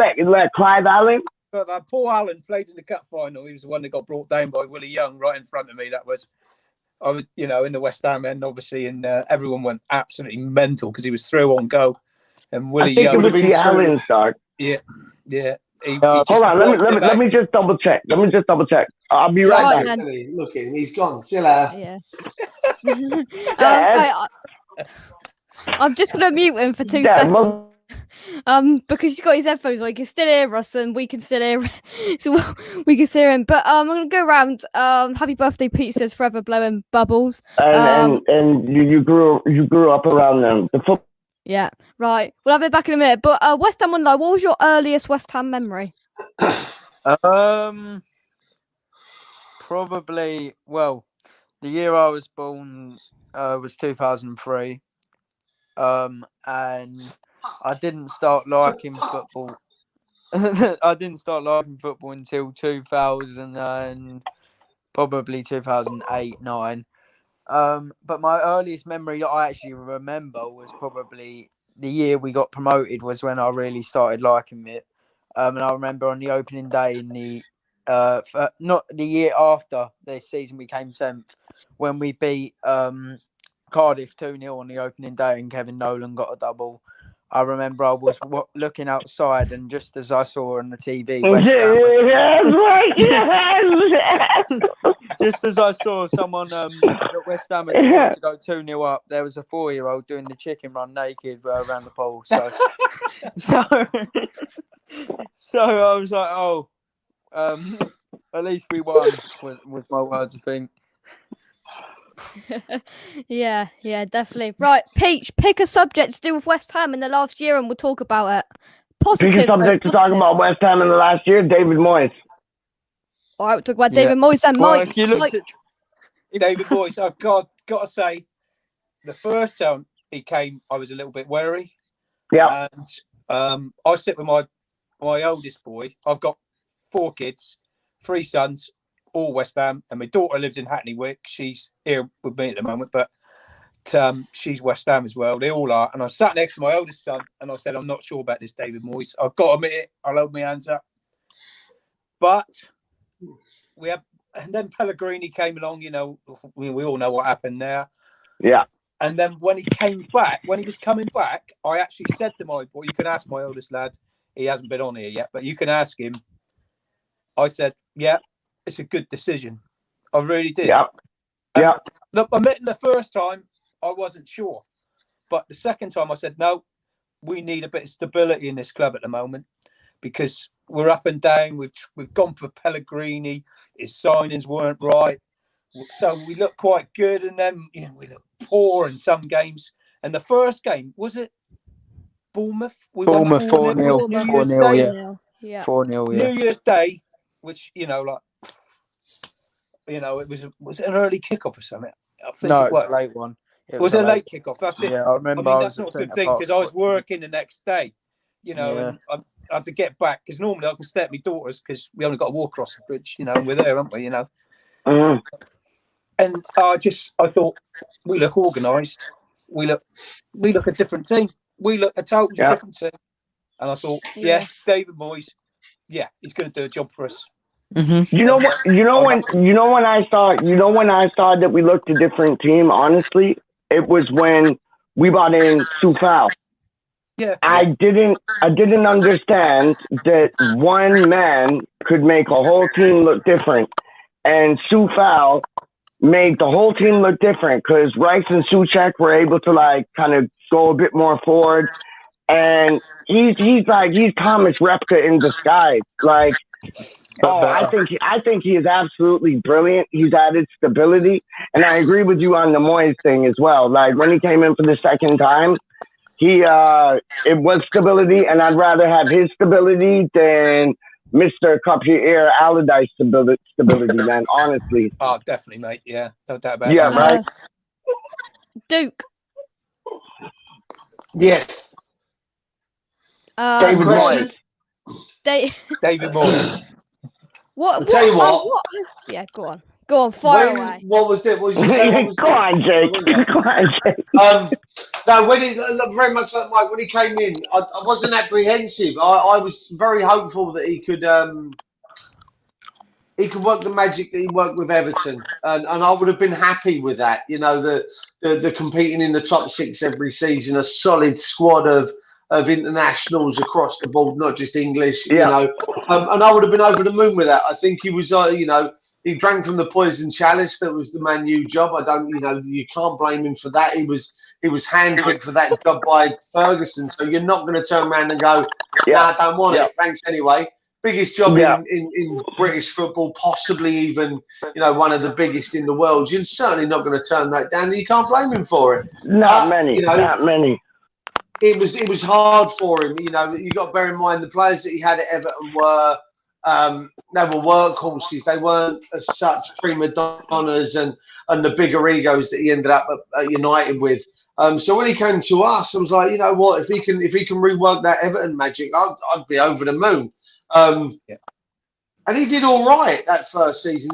Allen? But Paul Allen played in the cup final. He was the one that got brought down by Willie Young right in front of me. That was, I was, you know, in the West Ham end, obviously, and everyone went absolutely mental because he was through on goal. And Willie Young. It was the Allens, dog. Yeah. Hold on, let me just double check. I'll be right back. Look at him, he's gone. See you later. Yeah. I'm just gonna mute him for 2 seconds. Because he's got his headphones on, he can still hear us, and we can still hear. So we can hear him. But I'm gonna go around. Happy birthday, Pete says, forever blowing bubbles. And you grew up around them. Yeah, right. We'll have it back in a minute. But West Ham Online, what was your earliest West Ham memory? Probably, well, the year I was born was 2003. And I didn't start liking football. I didn't start liking football until 2000 and probably 2008-9. But my earliest memory that I actually remember was probably the year we got promoted was when I really started liking it. And I remember on the opening day in the not the year after the season we came 10th when we beat Cardiff 2-0 on the opening day and Kevin Nolan got a double. I remember I was looking outside, and just as I saw on the TV, just as I saw someone at West Ham to go 2-0 up, there was a 4-year-old doing the chicken run naked around the pool. So, so I was like, oh, at least we won. Was my words, I think. yeah, definitely. Right, Peach, pick a subject to do with West Ham in the last year and we'll talk about it. Positive. Pick a subject to talk about West Ham in the last year, David Moyes. All right, we'll talk about David Moyes and well, Mike. David Moyes, I've got to say, the first time he came, I was a little bit wary. Yeah. And I sit with my oldest boy. I've got 4 kids, 3 sons, all West Ham, and my daughter lives in Hackney Wick. She's here with me at the moment, but she's West Ham as well. They all are. And I sat next to my oldest son, and I said, I'm not sure about this David Moyes. I've got to admit it. I'll hold my hands up. But and then Pellegrini came along. You know, we all know what happened there. Yeah. And then when he was coming back, I actually said to my boy, you can ask my oldest lad. He hasn't been on here yet, but you can ask him. I said, yeah, it's a good decision. I really did. Yeah. Look, I met him the first time, I wasn't sure. But the second time I said, no, we need a bit of stability in this club at the moment because we're up and down. We've gone for Pellegrini. His signings weren't right. So we look quite good. And then we look poor in some games. And the first game, was it Bournemouth? We won 4-0. 4-0, yeah. 4-0, yeah. New Year's Day, which, it was an early kickoff or something. I think it was a late one. It was a late kickoff. That's it. Yeah, I remember. That's not a good thing because I was working the next day, and I had to get back because normally I can stay at my daughter's because we only got to walk across the bridge, and we're there, aren't we? Mm. And I thought we look organised. We look a different team. We look a totally different team. And I thought, yeah, David Moyes, he's going to do a job for us. Mm-hmm. You know what? When I thought that we looked a different team. Honestly, it was when we brought in Soufal. Yeah. I didn't understand that one man could make a whole team look different, and Soufal made the whole team look different because Rice and Souček were able to like kind of go a bit more forward, and he's Thomas Repka in disguise, like. I think he is absolutely brilliant. He's added stability, and I agree with you on the Moyes thing as well. Like when he came in for the second time, it was stability, and I'd rather have his stability than Mr. Cup Your Ear Allardyce stability, man. Honestly. Oh, definitely, mate. Yeah, no doubt about that. Yeah, right. Duke. Yes. David Moyes. David Moyes. I'll tell you what. Yeah, go on, fire away. What was it? What was Go on, Jake. No, when he very much like Mike, when he came in, I wasn't apprehensive. I was very hopeful that he could work the magic that he worked with Everton, and I would have been happy with that. You know, the competing in the top 6 every season, a solid squad of internationals across the board, not just English, you know, and I would have been over the moon with that. I think he was, he drank from the poison chalice. That was the Man U job. You can't blame him for that. He was handpicked for that job by Ferguson. So you're not going to turn around and go, I don't want it. Thanks anyway. Biggest job in British football, possibly even, one of the biggest in the world. You're certainly not going to turn that down. You can't blame him for it. Not many. It was hard for him. You got to bear in mind the players that he had at Everton were they were workhorses. They weren't as such prima donnas and the bigger egos that he ended up at United with. So when he came to us, I was like, you know what? If he can rework that Everton magic, I'd be over the moon. And he did all right that first season.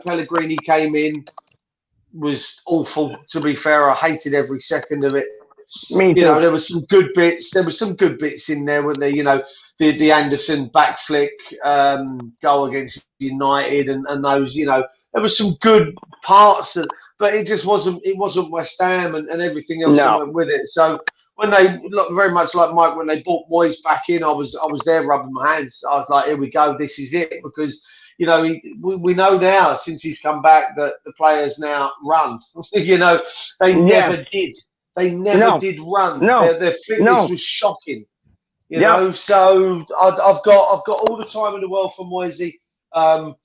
Pellegrini came in, was awful. To be fair, I hated every second of it. Me too. There were some good bits. There were some good bits in there, weren't there? The Anderson back flick goal against United and those. There were some good parts, but it just wasn't. It wasn't West Ham and everything else that went with it. So when they very much like Mike, when they brought Moyes back in, I was there rubbing my hands. I was like, here we go. This is it, because we know now since he's come back that the players now run. They never did. They never did run. Their fitness was shocking. So I've got all the time in the world for Moisey. Long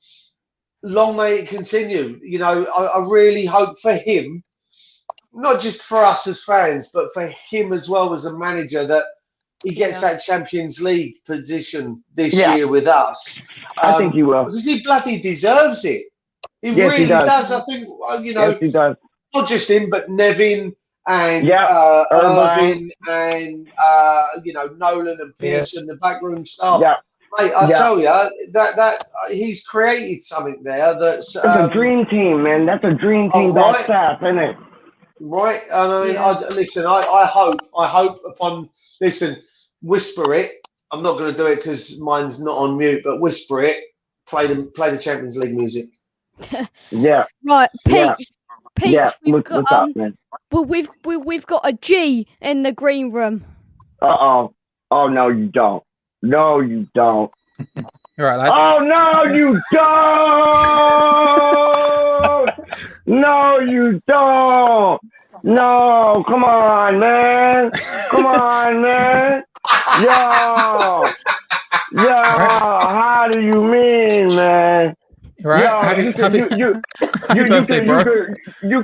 may it continue. I really hope for him, not just for us as fans, but for him as well as a manager, that he gets that Champions League position this year with us. I think he will. Because he bloody deserves it. He really does. I think, yes, he does. Not just him, but Nevin and Irvine and Nolan and Pearson, the backroom staff. Mate, I tell you that he's created something there that's a dream team, man. That's a dream team. That staff, isn't it? Right. I mean, I hope upon. Listen, whisper it. I'm not going to do it because mine's not on mute, but whisper it. Play the Champions League music. Right, Pete. Pete, what's up, man? Well, we've got a G in the green room. Oh no, you don't. No, you don't. All right, lads. Oh no, you don't. No, you don't. No, come on, man. Come on, man. Yo, how do you mean, man? Right. You can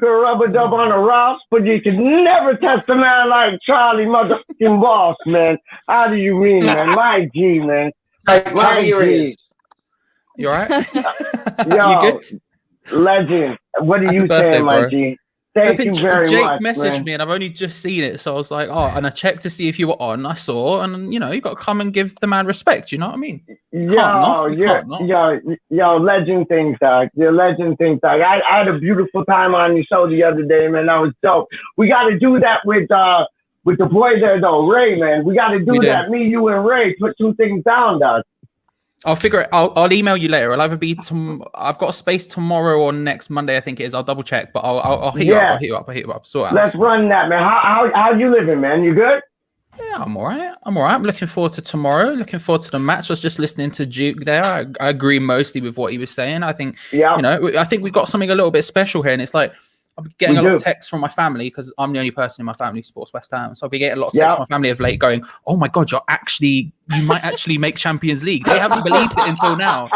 rub a dub on a Ross, but you can never test a man like Charlie motherfucking Boss, man. How do you mean, man? My G, man. My G. You alright? Yo, you good? Legend. What are you saying, my G? Thank you very Jake much. Jake messaged me and I've only just seen it, so I was like, and I checked to see if you were on. I saw, and you got to come and give the man respect. You know what I mean? Yo, legend things, dog. You're legend things, dog. I had a beautiful time on your show the other day, man. That was dope. We got to do that with with the boy there though, Ray, man. We got to do that. Me, you, and Ray put some things down, dog. I'll figure it. I'll email you later. It'll either be I've got a space tomorrow or next Monday, I think it is. I'll double check, but I'll hit you up. I'll hit you up. Sort out. Let's run that, man. How you living, man? You good? Yeah, I'm all right. I'm looking forward to tomorrow. Looking forward to the match. I was just listening to Duke there. I agree mostly with what he was saying. I think, I think we've got something a little bit special here, and it's like I'll be getting a lot of texts from my family because I'm the only person in my family who supports West Ham. So I'll be getting a lot of texts from my family of late going, "Oh my God, you might actually make Champions League." They haven't believed it until now.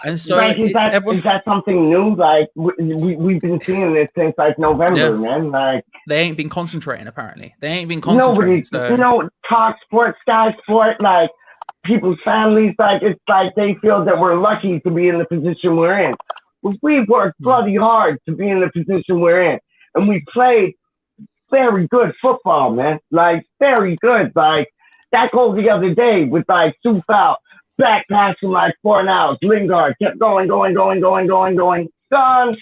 And so is that something new? Like we've been seeing this since like November, man. Like they ain't been concentrating. Apparently, they ain't been concentrating. Talk sport, Sky Sport, like people's families, like it's like they feel that we're lucky to be in the position we're in. We worked bloody hard to be in the position we're in, and we played very good football, man. Like very good. Like that goal the other day with like Sufal back passing like 4 hours. Lingard kept going. Done.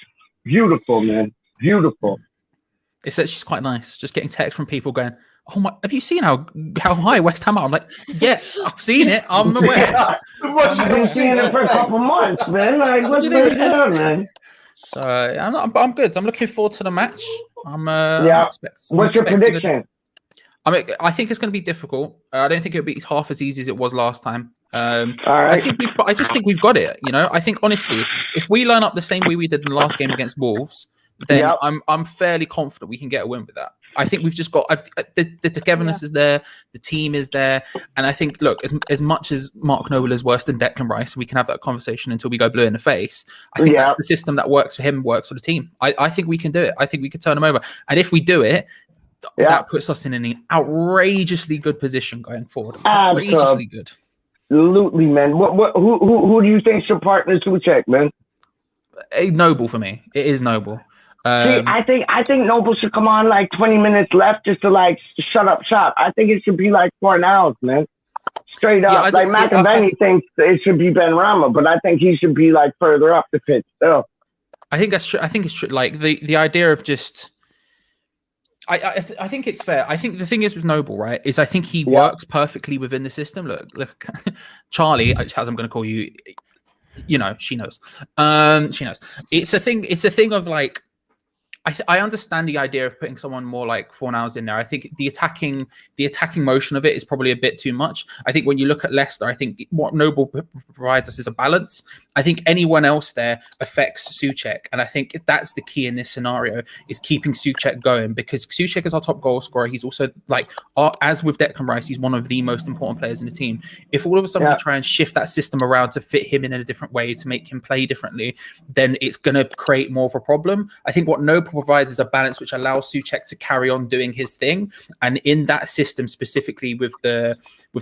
Beautiful, man. Beautiful. It says she's quite nice. Just getting texts from people going, "Oh my! Have you seen how high West Ham are?" I'm like, "Yeah, I've seen it. I'm aware. I've been seeing it for a couple months, man. Like, what's going on, man?" So I'm good. I'm looking forward to the match. What's your prediction? I think it's going to be difficult. I don't think it'll be half as easy as it was last time. All right. I just think we've got it. I think honestly, if we line up the same way we did in the last game against Wolves, then I'm fairly confident we can get a win with that. I think we've just got the togetherness is there, the team is there, and I think look, as much as Mark Noble is worse than Declan Rice, we can have that conversation until we go blue in the face. I think that's the system that works for him, works for the team. I think we can do it. I think we can turn them over, and if we do it, that puts us in an outrageously good position going forward. Outrageously good. Absolutely, man. Who do you think should partner Souček, man? Noble for me. It is Noble. I think Noble should come on like 20 minutes left just to like shut up shop. I think it should be like 4 hours, man. Straight up. Like McAvenny thinks it should be Ben Rama, but I think he should be like further up the pitch still. I think that's true. I think it's true. Like the idea of just I think it's fair. I think the thing is with Noble, right, is I think he works perfectly within the system. Look, Charlie, as I'm going to call you, she knows. She knows. It's a thing of like, I understand the idea of putting someone more like Fornals in there. I think the attacking motion of it is probably a bit too much. I think when you look at Leicester, I think what Noble provides us is a balance. I think anyone else there affects Souček, and I think that's the key in this scenario is keeping Souček going, because Souček is our top goal scorer. He's also like, as with Declan Rice, he's one of the most important players in the team. If all of a sudden we try and shift that system around to fit him in a different way, to make him play differently, then it's going to create more of a problem. I think what Noble provides is a balance which allows Souček to carry on doing his thing, and in that system specifically with the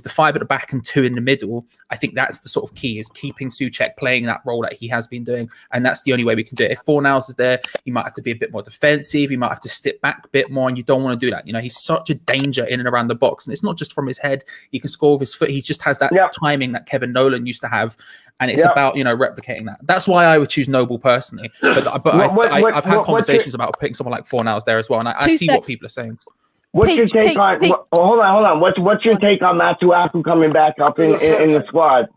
5 at the back and 2 in the middle, I think that's the sort of key, is keeping Souček playing that role that he has been doing, and that's the only way we can do it. If Fornals is there, he might have to be a bit more defensive, he might have to sit back a bit more, and you don't want to do that. He's such a danger in and around the box, and it's not just from his head. He can score with his foot. He just has that timing that Kevin Nolan used to have, and it's about replicating that. That's why I would choose Noble personally, but I've had conversations about picking someone like Fornals there as well, and I see what people are saying. What's your take on? Hold on. What's your take on Matthew Aku coming back up in the squad?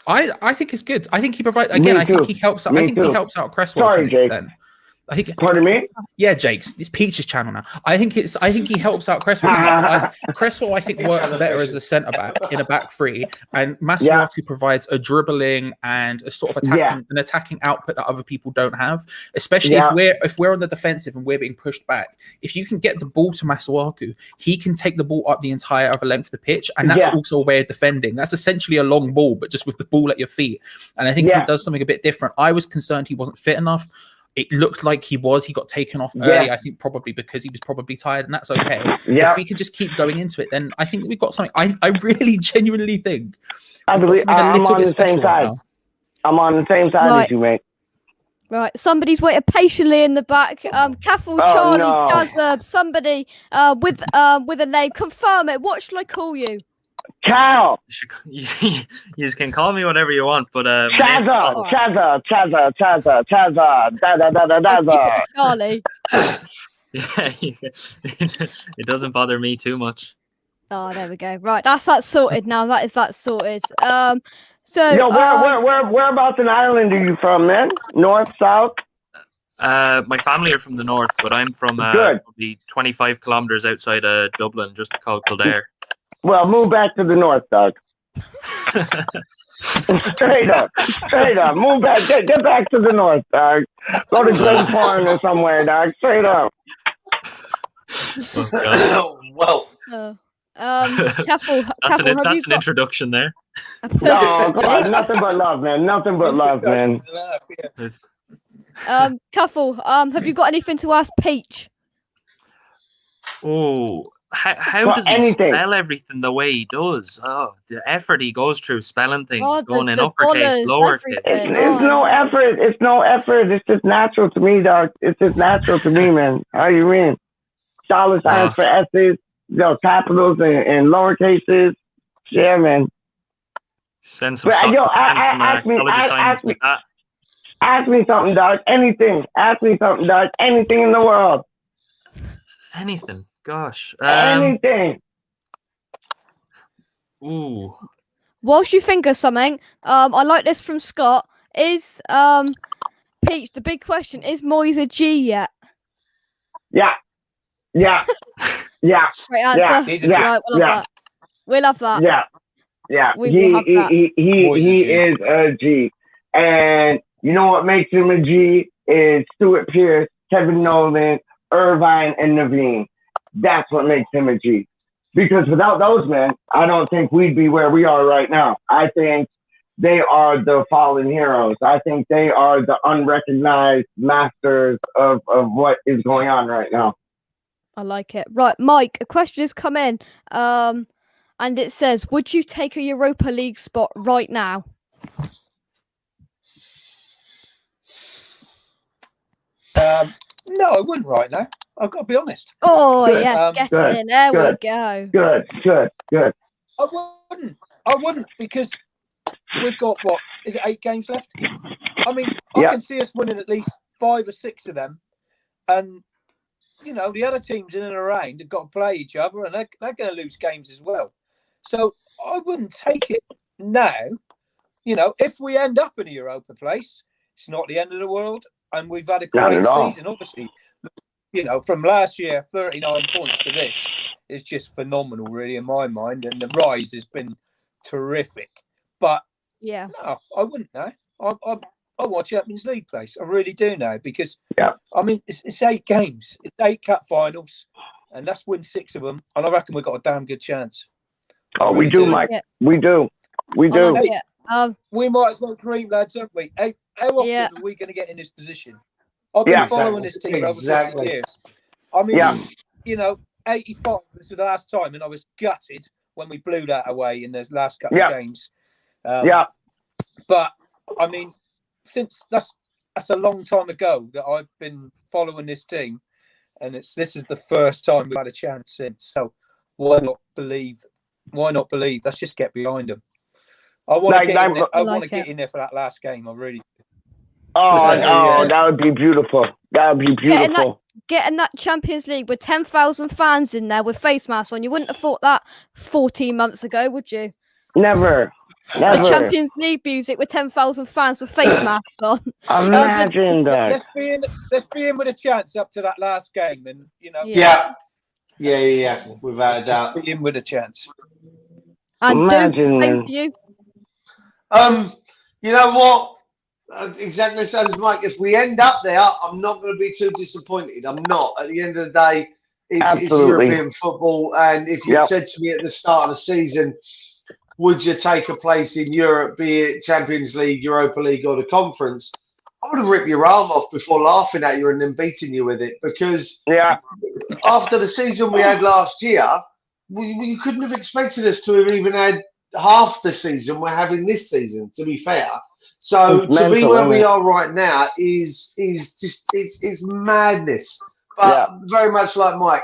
I think it's good. I think he provides again. I think he helps out. He helps out Cresswell. Sorry, Jake. Pardon me? Yeah, Jake's. It's Peach's channel now. I think he helps out Cresswell. Cresswell, I think, works better as a centre back in a back three, and Masuaku provides a dribbling and a sort of attacking output that other people don't have. Especially if we're on the defensive and we're being pushed back. If you can get the ball to Masuaku, he can take the ball up the entire other length of the pitch, and that's also a way of defending. That's essentially a long ball, but just with the ball at your feet. And I think he does something a bit different. I was concerned he wasn't fit enough. It looked like he was. He got taken off early, I think probably because he was probably tired, and that's okay. If we could just keep going into it, then I think we've got something. I really genuinely think. I believe I'm on the same side. I'm on the same side as you, mate. Right, somebody's waited patiently in the back. Caffel, Charlie, Kazab, somebody with a name. Confirm it. What shall I call you? Cal. You can call me whatever you want, but Chaza. Charlie. Yeah, it doesn't bother me too much. Oh, there we go. Right, that's that sorted now. That sorted. So Yo, whereabouts in Ireland are you from, man? North, south? My family are from the north, but I'm from Good. probably 25 kilometers outside of Dublin, just called Kildare. Well, move back to the north, dog. Straight up. Move back. Get back to the north, dog. Go to Glenfarne or somewhere, dog. Straight up. Well, Careful. That's an introduction there. No, come on. Nothing but love, man. Nothing but love, man. Careful. Have you got anything to ask Peach? Oh, how does he spell everything the way he does? Oh, the effort he goes through spelling things, going in uppercase, lowercase. It's no effort. It's no effort. It's just natural to me, dog. It's just natural to me, man. How you mean? Dollar signs for S's, capitals and lowercases. Yeah, man. Send some ask me something, dog. Anything. Ask me something, dog. Anything in the world. Anything. Gosh. Anything. Ooh. Whilst you think of something, I like this from Scott. Is Peach, the big question, is Moyes a G yet? Yeah. Yeah. Yeah. Great answer. Yeah. He's a G. Right, we'll have that. Yeah. Yeah. He is a G. And you know what makes him a G is Stuart Pearce, Kevin Nolan, Irvine, and Naveen. That's what makes him a G. Because without those men, I don't think we'd be where we are right now. I think they are the fallen heroes. I think they are the unrecognized masters of what is going on right now. I like it. Right, Mike, a question has come in. And it says, would you take a Europa League spot right now? No, I wouldn't right now. I've got to be honest. Oh, yes, get in. There we go. Good. I wouldn't because we've got, what, is it 8 games left? I mean, I can see us winning at least 5 or 6 of them. And, you know, the other teams in and around have got to play each other and they're going to lose games as well. So I wouldn't take it now. You know, if we end up in a Europa place, it's not the end of the world. And we've had a great season, obviously. You know, from last year, 39 points to this is just phenomenal, really, in my mind. And the rise has been terrific. But, no, I wouldn't now. I want Champions League place. I really do now because, I mean, it's 8 games. It's 8 cup finals. And let's win 6 of them. And I reckon we've got a damn good chance. Oh, we do, Mike. We do. We do. Hey, we might as well dream, lads, don't we? Hey, how often are we going to get in this position? I've been following this team over 50 years. I mean, you know, 85 was the last time, and I was gutted when we blew that away in those last couple of games. But, I mean, since that's a long time ago that I've been following this team, and this is the first time we've had a chance since. So why not believe? Let's just get behind them. I want to get in there for that last game. I really do. Oh, that would be beautiful. That would be beautiful. Getting that Champions League with 10,000 fans in there with face masks on. You wouldn't have thought that 14 months ago, would you? Never. The Champions League music with 10,000 fans with face masks on. Imagine that. Let's be in with a chance up to that last game, and you know. Yeah. Without a doubt. Just be in with a chance. And imagine, same for you. You know what? Exactly the same as Mike. If we end up there, I'm not going to be too disappointed. I'm not. At the end of the day, it's European football. And if you said to me at the start of the season, would you take a place in Europe, be it Champions League, Europa League, or the Conference? I would have ripped your arm off before laughing at you and then beating you with it. Because after the season we had last year, we couldn't have expected us to have even had half the season we're having this season, to be fair. So to be where we are right now is just it's madness. But very much like Mike,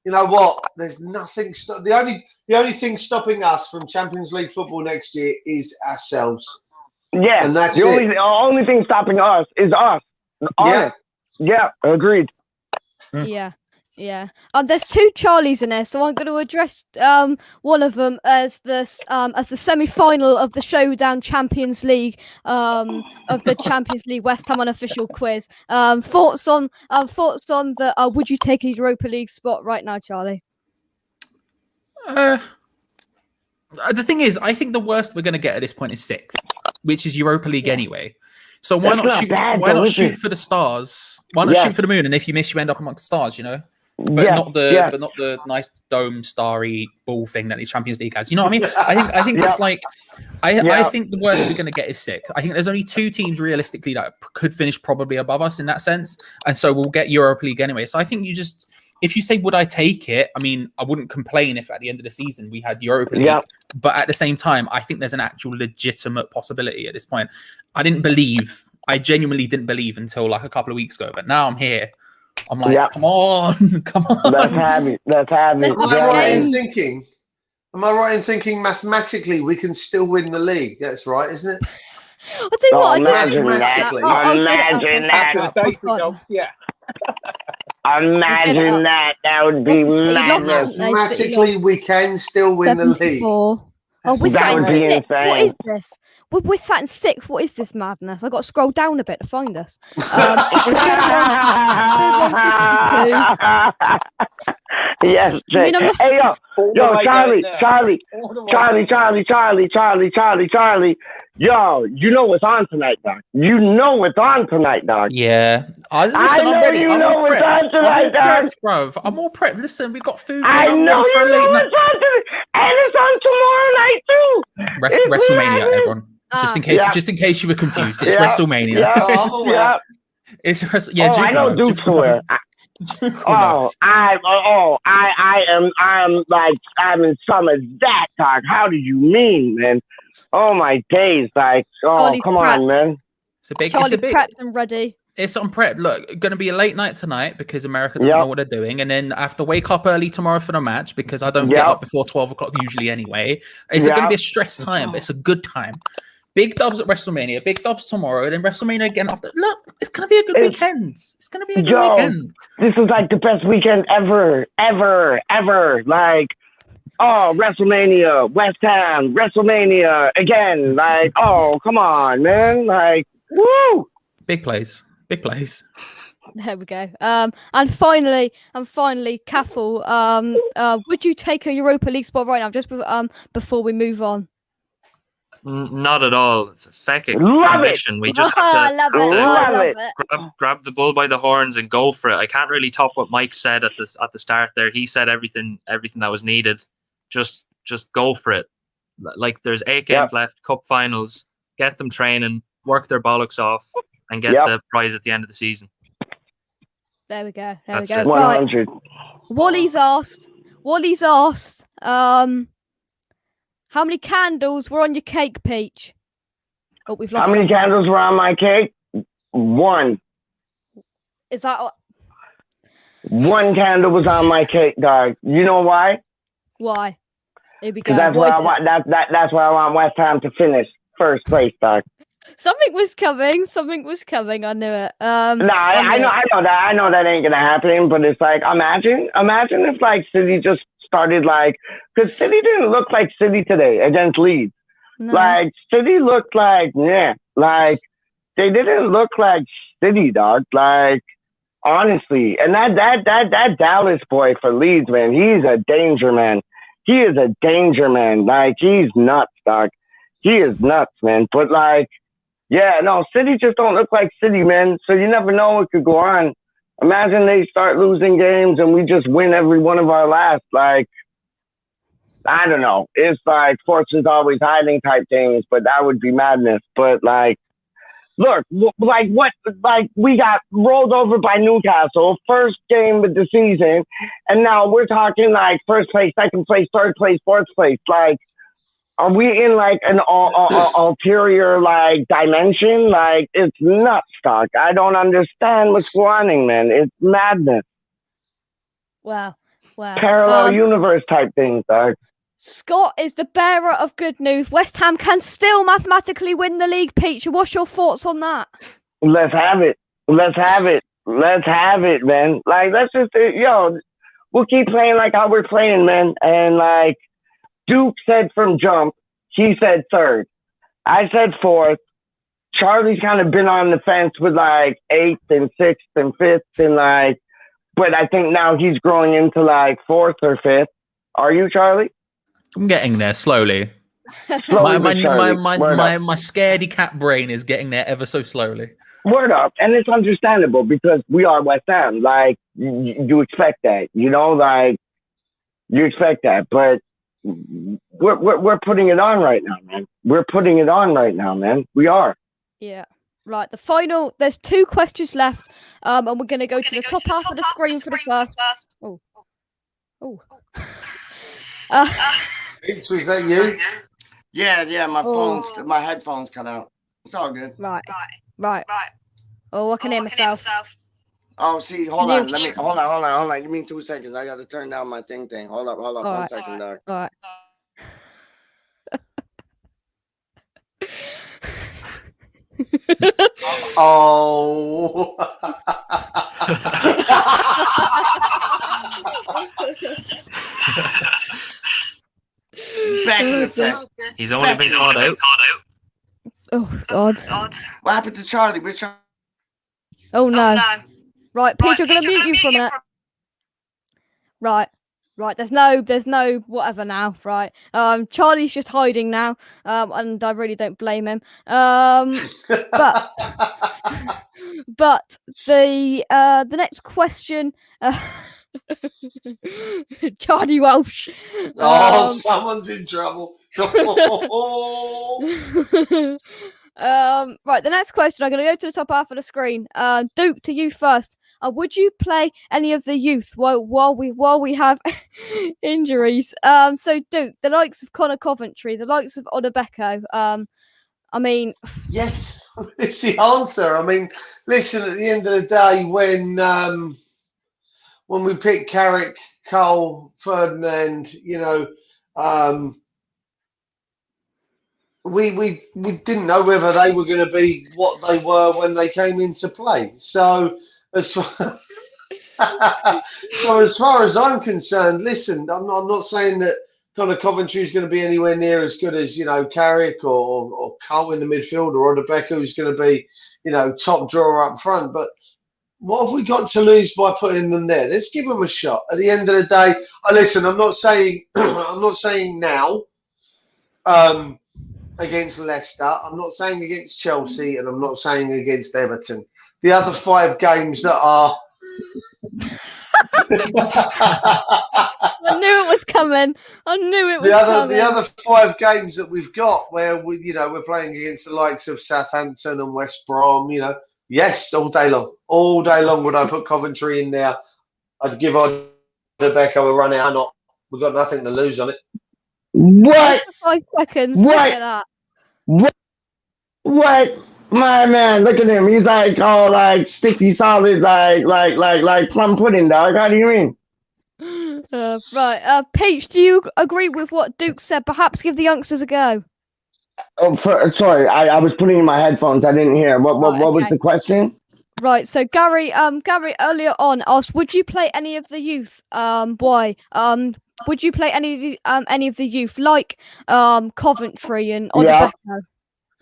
you know what? There's nothing. The only thing stopping us from Champions League football next year is ourselves. Yeah, and that's the only thing stopping us is us. Honest. Yeah, agreed. Yeah. Yeah. There's two Charlies in there, so I'm going to address one of them as the semi-final of the Showdown Champions League of the Champions League West Ham Unofficial quiz. Thoughts on the would you take a Europa League spot right now, Charlie? The thing is, I think the worst we're going to get at this point is 6th, which is Europa League anyway. So why not shoot for the stars? Why not shoot for the moon? And if you miss, you end up amongst the stars. You know. But not the nice dome starry ball thing that the Champions League has. You know what I mean? I think it's like I think the worst we're going to get is 6th. I think there's only 2 teams realistically that could finish probably above us in that sense, and so we'll get Europa League anyway. So I think if you say would I take it? I mean, I wouldn't complain if at the end of the season we had Europa League. But at the same time, I think there's an actual legitimate possibility at this point. I genuinely didn't believe until like a couple of weeks ago, but now I'm here. I'm like, come on. Let's have it. Am I right in thinking mathematically we can still win the league? That's right, isn't it? I'll tell you what. Imagine that. Imagine that. That would be madness. Mathematically, we can still win the league. That would be insane. What is this? We're sat in 6th. What is this madness? I've got to scroll down a bit to find us. Yes, Jay. Hey, yo, Charlie. Yo, you know what's on tonight, dog. Yeah. I'm all prepped. Listen, we got food. I know you know what's on tonight. And it's on tomorrow night, too. WrestleMania, everyone. Just in case you were confused. It's WrestleMania. It's I know Duke swear. I'm in some of that, dog. How do you mean, man? Oh my days, like, Charlie's come prepped. on, man. Charlie's prepped and ready. It's on prep. Look, going to be a late night tonight because America doesn't know what they're doing, and then I have to wake up early tomorrow for the match because I don't get up before 12 o'clock usually anyway. It's going to be a stress time, but it's a good time. Big dubs at WrestleMania, big dubs tomorrow, and then WrestleMania again after. Look, it's going to be a good weekend. It's going to be a good weekend. This is like the best weekend ever. Like, WrestleMania, West Ham, WrestleMania again. Like, come on, man. Like, woo! Big plays. There we go. And finally, Caffel, would you take a Europa League spot right now, just before we move on? Not at all. It's a fecking mission. We just have to grab the bull by the horns and go for it. I can't really top what Mike said at the start there. He said everything that was needed. Just go for it. Like, there's 8 games left, cup finals. Get them training, work their bollocks off, and get the prize at the end of the season. There we go. That's it. 100. Right. Wally's asked. How many candles were on your cake, Peach? Oh, we've lost. How many candles were on my cake? 1. Is that 1 candle was on my cake, dog? You know why? Why? Here we go. That's why I want West Ham to finish first place, dog. Something was coming. I knew it. I know that ain't gonna happen. But it's like, imagine if like City just started like, because City didn't look like City today against Leeds. No. Like, City looked like like they didn't look like City, dog. Like, honestly, and that Dallas boy for Leeds, man, he's a danger man. He is a danger man. Like, he's nuts, dog. He is nuts, man. But like, City just don't look like City, man. So you never know what could go on. Imagine they start losing games and we just win every one of our last. Like, I don't know. It's like fortune's always hiding type things, but that would be madness. But like, look, we got rolled over by Newcastle, first game of the season, and now we're talking like first place, second place, third place, fourth place. Like, are we in like an ulterior like dimension? Like, it's nuts, dog. I don't understand what's going on, man. It's madness. Wow. Parallel universe type things, dog. Scott is the bearer of good news. West Ham can still mathematically win the league, Peach. What's your thoughts on that? Let's have it. Let's have it, man. Like, let's just, we'll keep playing like how we're playing, man. And like Duke said from jump, he said third. I said fourth. Charlie's kind of been on the fence with like 8th and 6th and 5th and like, but I think now he's growing into like 4th or 5th. Are you, Charlie? I'm getting there slowly. Slowly my but scaredy cat brain is getting there ever so slowly. Word up, and it's understandable because we are West Ham. Like you expect that, like you expect that. But we're putting it on right now, man. We're putting it on right now, man. We are. Yeah. Right. The final. There's 2 questions left, and we're gonna go to the top half of the screen for the first. Oh. Oh. Was that you? Yeah. My headphones cut out. It's all good. Right. Oh, I can hear myself. Oh, see, hold on. Hold on. Give me 2 seconds. I got to turn down my thing. Hold up. 1 second, dog. All right. Oh. Back in effect. He's only been called out. Oh God. What happened to Charlie? Which? Oh no. Right, Peter, I'm gonna mute you for a minute. Right. There's no whatever now. Right. Charlie's just hiding now. And I really don't blame him. But the next question. Charlie Welsh. Someone's in trouble. Right, the next question. I'm going to go to the top half of the screen. Duke, to you first. Would you play any of the youth while we have injuries? So Duke, the likes of Connor Coventry, the likes of Odebeko. I mean, yes, it's the answer. I mean, listen. At the end of the day, when we picked Carrick, Cole, Ferdinand, we didn't know whether they were going to be what they were when they came into play. So as far as I'm concerned, listen, I'm not saying that Connor Coventry is going to be anywhere near as good as Carrick or Cole in the midfield or Odebeko who's going to be top drawer up front, but what have we got to lose by putting them there? Let's give them a shot. At the end of the day, listen, I'm not saying now against Leicester. I'm not saying against Chelsea, and I'm not saying against Everton. The other 5 games that are. I knew it was coming. The other 5 games that we've got where we're playing against the likes of Southampton and West Brom. Yes, all day long would I put Coventry in there. I'd give Odebeko a run out. Not, we've got nothing to lose on it. What? 5 seconds. What? Look at that. What? My man, look at him. He's like all like sticky, solid, like plum pudding, dog. How do you mean? Right. Peach, do you agree with what Duke said? Perhaps give the youngsters a go. Oh, sorry, I was putting in my headphones. I didn't hear. What was the question? Right. So Gary earlier on asked, would you play any of the youth? Why? Would you play any of the youth like Coventry and Odebeko? Yeah.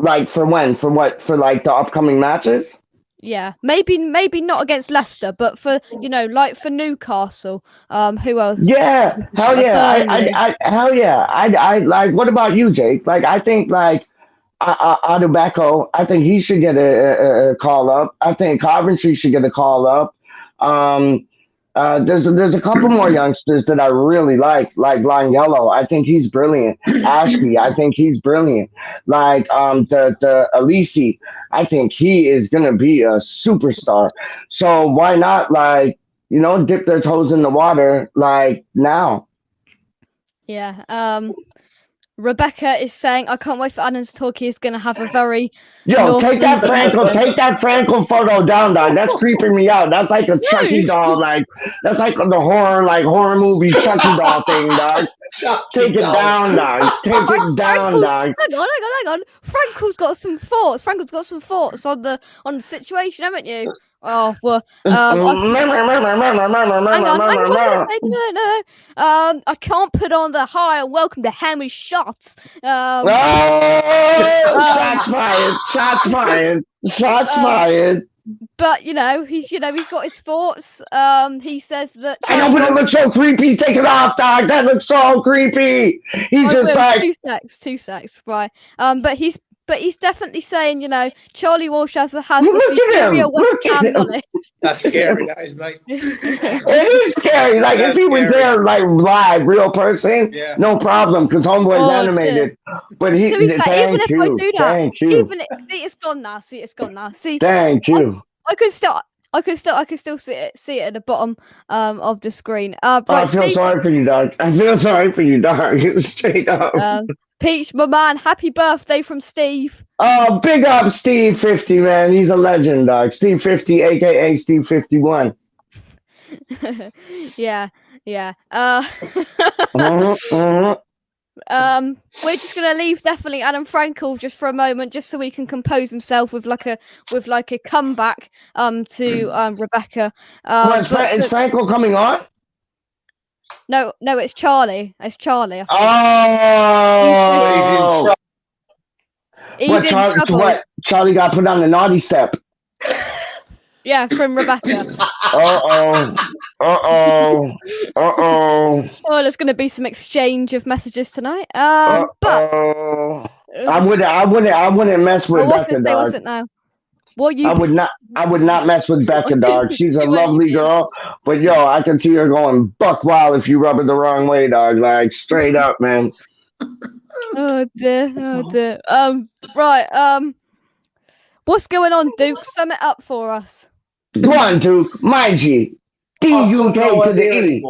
Like for when? For what? For like the upcoming matches? Yeah, maybe not against Leicester, but for like for Newcastle. Who else? Yeah, hell yeah, hell yeah. I like. What about you, Jake? Like, I think like Odebeko, I think he should get a call up. I think Coventry should get a call up. There's a couple more youngsters that I really like Langelo. I think he's brilliant. Ashby, I think he's brilliant. Like the Alisi, I think he is gonna be a superstar. So why not dip their toes in the water like now? Yeah. Rebecca is saying, I can't wait for Adam's talk. He's going to have a very... take that Franco photo down, dog. That's creeping me out. That's like a Chucky doll. Like, that's like the horror movie Chucky doll thing, dog. Take it down, dog. Take it down, dog. Hang on. Franco's got some thoughts. On the situation, haven't you? Oh well. Hang on. I was gonna say no. I can't put on the hi and welcome to Henry Shots. Shots fired! Shots fired! Shots fired! But he's got his thoughts. He says that. I know, but it looks so creepy. Take it off, dog. That looks so creepy. He's just like 2 secs, right? But he's definitely saying, Charlie Walsh has the superior West Ham knowledge. That's scary, that is, mate. It is scary. Like if he was there, like live, real person, no problem, because Homeboy's animated. But he, thank you, thank you. Even it's gone now. See, it's gone now. See, thank you. I could still see it at the bottom of the screen. I feel sorry for you, dog. I feel sorry for you, dog. Straight up. Peach, my man, happy birthday from Steve. Oh, big up Steve 50, man. He's a legend, dog. Steve 50, aka Steve 51. Yeah. We're just gonna leave definitely Adam Frankel just for a moment, just so he can compose himself with like a comeback to Rebecca. Is Frankel coming on? No, it's Charlie. It's Charlie. I think. He's in trouble. What? Charlie got put on the naughty step. Yeah, from Rebecca. Oh, there's going to be some exchange of messages tonight. But I wouldn't mess with Becca, dog. What's it now? I would not mess with Becca, dog. She's a lovely girl, but yo, I can see her going buck wild if you rub her the wrong way, dog. Like straight up, man. Oh dear. Right. What's going on, Duke? Sum it up for us. Go on, Duke. My G. D-U-K to the E.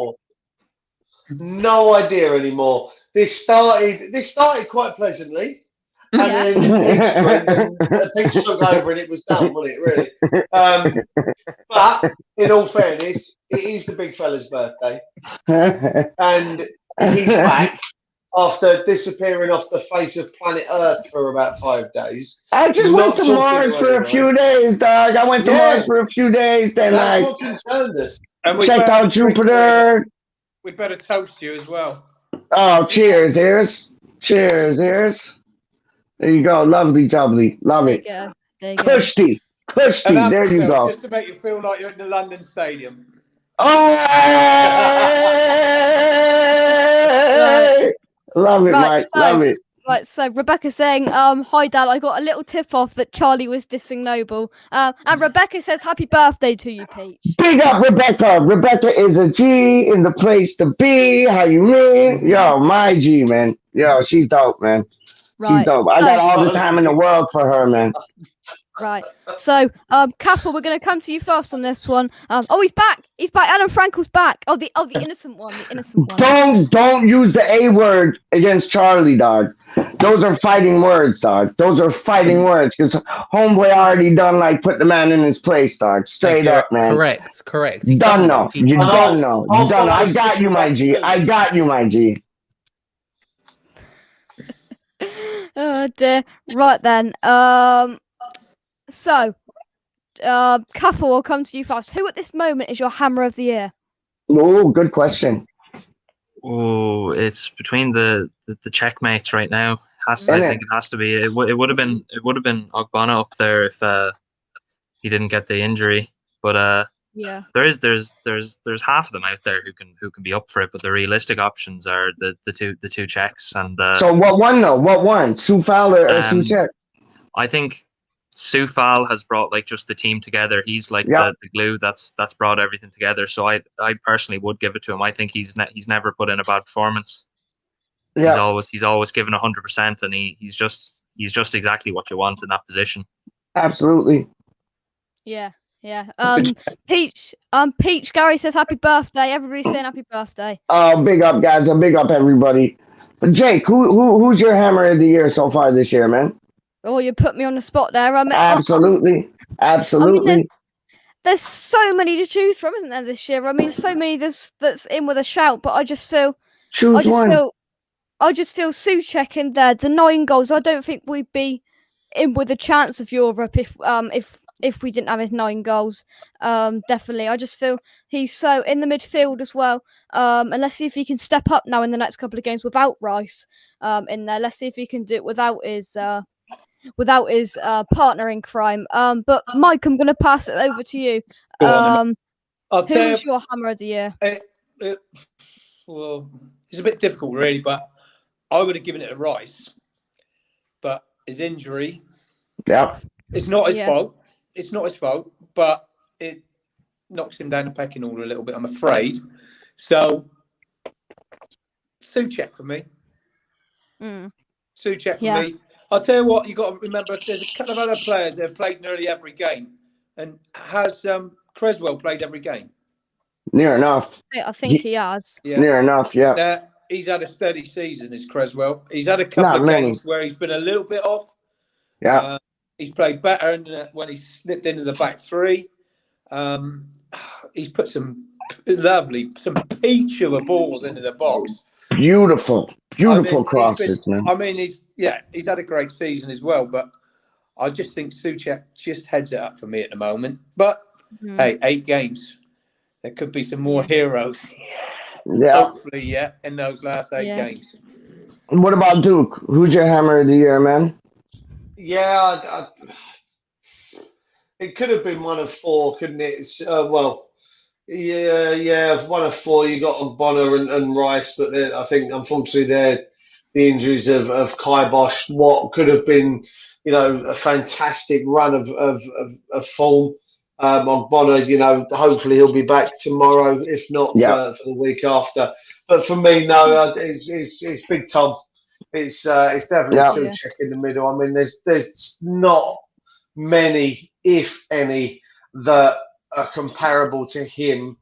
No idea anymore. This started quite pleasantly. And then the pigs took over and it was done, wasn't it, really? But in all fairness, it is the big fella's birthday. And he's back after disappearing off the face of planet Earth for about 5 days. I just went to Mars for a few days, dog. I went to Mars for a few days. Then that's what concerned us. And checked out Jupiter. We'd better toast you as well. Oh, cheers, ears. Cheers, ears. There you go. Lovely, jubbly. Love it. Kushti. There you go. Just to make you feel like you're at the London Stadium. Oh! Love it, Mike. Love it. Right, so Rebecca's saying, hi Dad, I got a little tip off that Charlie was dissing Noble. And Rebecca says, happy birthday to you, Peach. Big up Rebecca. Rebecca is a G in the place to be. How you mean? Yo, my G, man. Yo, she's dope, man. Right. She's dope. I got all the time in the world for her, man. Right. So, Kaffel, we're going to come to you first on this one. He's back. He's back. Adam Frankel's back. The innocent one. The innocent one. Don't use the A word against Charlie, dog. Those are fighting words, dog. Those are fighting words because Homeboy already done put the man in his place, dog. Straight up, man. Correct. You done know. You done know. I got you, my G. Oh dear. Right then. So, Kaffel, will come to you first. Who at this moment is your hammer of the year? Oh, good question. Oh, it's between the checkmates right now. I think it has to be. It would have been Ogbonna up there if he didn't get the injury. But there's half of them out there who can be up for it. But the realistic options are the two checks. And so what won though? What won? Sue Fowler or Sue Check? I think Sue Fowle has brought just the team together. He's the glue that's brought everything together. So I personally would give it to him. I think he's never put in a bad performance. Yeah. He's always given 100%, and he's just exactly what you want in that position. Absolutely. Yeah. Peach. Gary says happy birthday. Everybody's saying happy birthday. Oh, big up, guys! Big up, everybody. But Jake, who's your hammer of the year so far this year, man? Oh, you put me on the spot there. Absolutely. There's so many to choose from, isn't there, this year? I mean, so many that's in with a shout, but I just feel I just feel Souček in there. The 9 goals. I don't think we'd be in with a chance of Europe if if we didn't have his 9 goals. Definitely. I just feel he's so in the midfield as well. And let's see if he can step up now in the next couple of games without Rice in there. Let's see if he can do it without his partner in crime. But Mike, I'm going to pass it over to you. Who was your hammer of the year? Well, it's a bit difficult, really, but I would have given it to Rice. But his injury, it's not his fault. It's not his fault, but it knocks him down the pecking order a little bit, I'm afraid. So, Souček for me. Souček for me. I'll tell you what, you got to remember, there's a couple of other players that have played nearly every game. And has Creswell played every game? Near enough. I think he has. Yeah. Near enough, yeah. He's had a steady season, is Creswell. He's had a couple of games where he's been a little bit off. Yeah. He's played better when he slipped into the back three. He's put some peach of a balls into the box. Beautiful crosses, man. I mean, he's had a great season as well, but I just think Souček just heads it up for me at the moment. But hey, 8 games. There could be some more heroes. Hopefully, in those last 8 games. What about Duke? Who's your hammer of the year, man? Yeah, it could have been one of 4, couldn't it? One of 4. You got Bonner and Rice, but I think unfortunately the injuries of Kibosh, what could have been, a fantastic run of form. On Bonner, hopefully he'll be back tomorrow, if not for the week after. But for me, no, it's Big Tom. It's definitely Souček in the middle. I mean, there's not many, if any, that are comparable to him.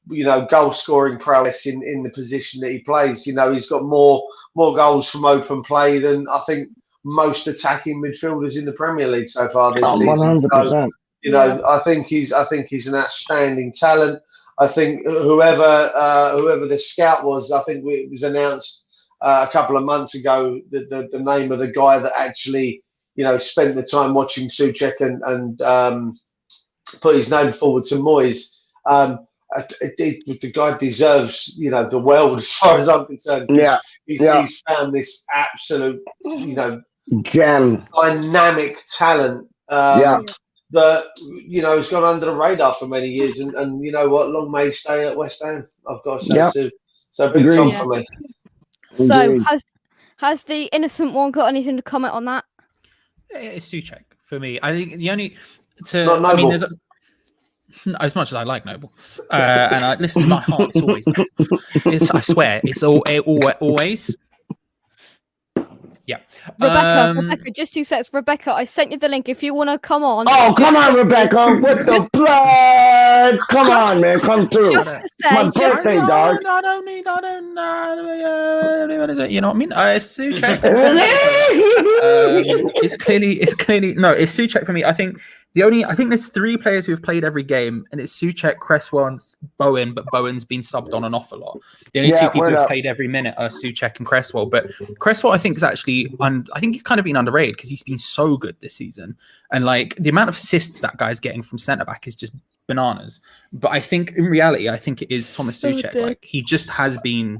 Goal scoring prowess in the position that he plays. He's got more goals from open play than I think most attacking midfielders in the Premier League so far this season. 100%. I think he's an outstanding talent. I think whoever the scout was, I think it was announced a couple of months ago the name of the guy that actually spent the time watching Souček and put his name forward to Moyes. The guy deserves the world as far as I'm concerned. He's found this absolute gem, dynamic talent. That has gone under the radar for many years, and you know what? Long may he stay at West Ham. I've got to say so. Big Tom for me. So has the innocent one got anything to comment on that? It's Souček for me. I think the only Not I mean, Noble. as much as I like Noble, and I listen, my heart is always Noble. I swear, it's always. Yeah. Rebecca, just 2 seconds. Rebecca, I sent you the link if you want to come on. Oh, come on, Rebecca. What the blood? Come on, man. Come through. Just to say, my birthday, dog. I don't need, you know what I mean? It's Souček. It's Souček for me. I think there's 3 players who have played every game, and it's Souček, Cresswell, and Bowen, but Bowen's been subbed on and off a lot. The only 2 people who've played every minute are Souček and Cresswell. But Cresswell, I think, is actually I think he's kind of been underrated because he's been so good this season. And like the amount of assists that guy's getting from centre back is just bananas. But I think in reality, it is Thomas Souček. Like he just has been,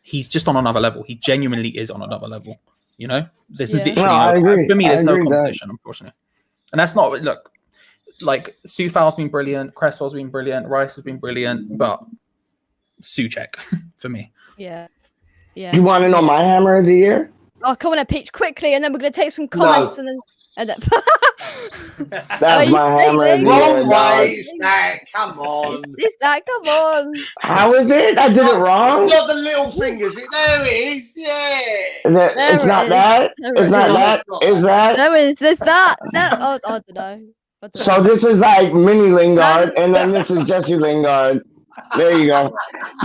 he's just on another level. He genuinely is on another level. There's literally for me, there's no competition, unfortunately. And that's not, look, like Soufal's been brilliant, Cresswell's been brilliant, Rice has been brilliant, but Souček for me. Yeah. You want to know my hammer of the year? Oh, come on, Peach, quickly, and then we're going to take some comments and then. That's my hammer of the year. Wrong way, Snack. Come on. It's that. Come on. How is it? I did it wrong. It's not the little fingers. There it is. Yeah. It's not that. It's not that. Is that? There's that. I don't know. So this is like mini Lingard, and then this is Jesse Lingard. There you go.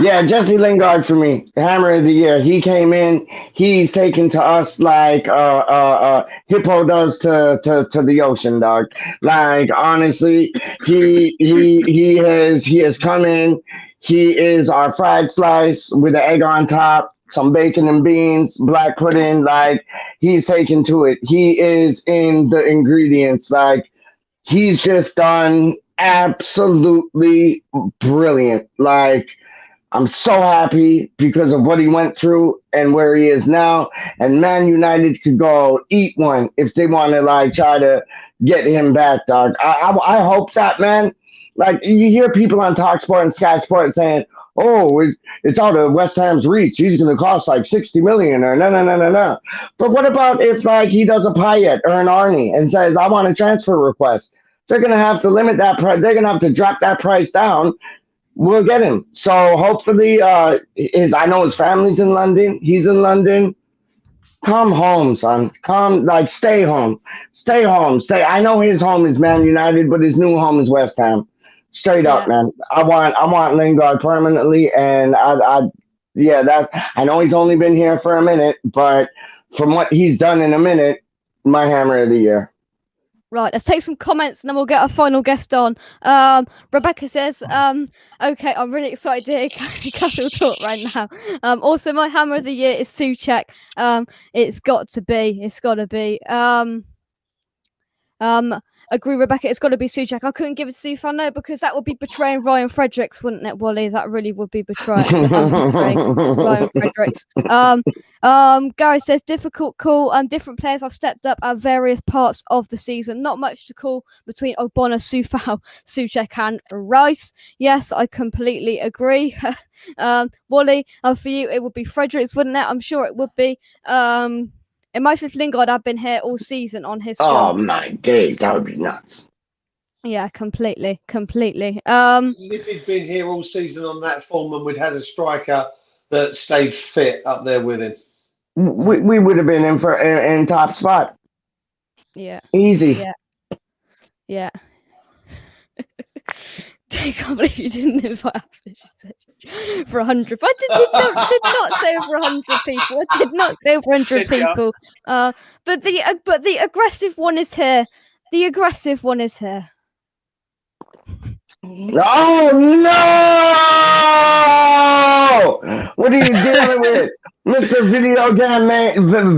Yeah, Jesse Lingard for me, hammer of the year. He came in. He's taken to us like Hippo does to the ocean, dog. Like honestly, he has come in. He is our fried slice with the egg on top, some bacon and beans, black pudding. Like he's taken to it. He is in the ingredients. Like he's just done absolutely brilliant. Like, I'm so happy because of what he went through and where he is now. And Man United could go eat one if they want to like try to get him back, dog. I hope that, man. Like, you hear people on TalkSport and Sky Sport saying, "Oh, it's out of West Ham's reach. He's going to cost like 60 million or no. But what about if like he does a Payet or an Arnie and says, "I want a transfer request"? They're going to have to limit that price. They're going to have to drop that price down. We'll get him. So hopefully, I know his family's in London. He's in London. Come home, son. Stay home. Stay home. I know his home is Man United, but his new home is West Ham. Straight up, man. I want Lingard permanently, and I know he's only been here for a minute, but from what he's done in a minute, my hammer of the year. Right, let's take some comments and then we'll get our final guest on. Rebecca says, okay, I'm really excited to hear Cathal talk right now. Also, my hammer of the year is Souček. It's got to be. Agree, Rebecca, it's got to be Souček. I couldn't give it to Soufal, no, because that would be betraying Ryan Fredericks, wouldn't it, Wally? That really would be betraying Ryan Fredericks. Gary says, difficult call. Different players have stepped up at various parts of the season. Not much to call between Ogbonna, Soufal, Souček and Rice. Yes, I completely agree. Wally, for you, it would be Fredericks, wouldn't it? I'm sure it would be. And most of Lingard have been here all season on his front. Oh my days, that would be nuts. Yeah, completely. If he'd been here all season on that form and we'd had a striker that stayed fit up there with him, we would have been in top spot. Yeah. Easy. Yeah. I can't believe you didn't invite for 100. I did not say over 100 people. I did not say over 100 people. But the aggressive one is here. The aggressive one is here. Oh no! What are you dealing with, Mr.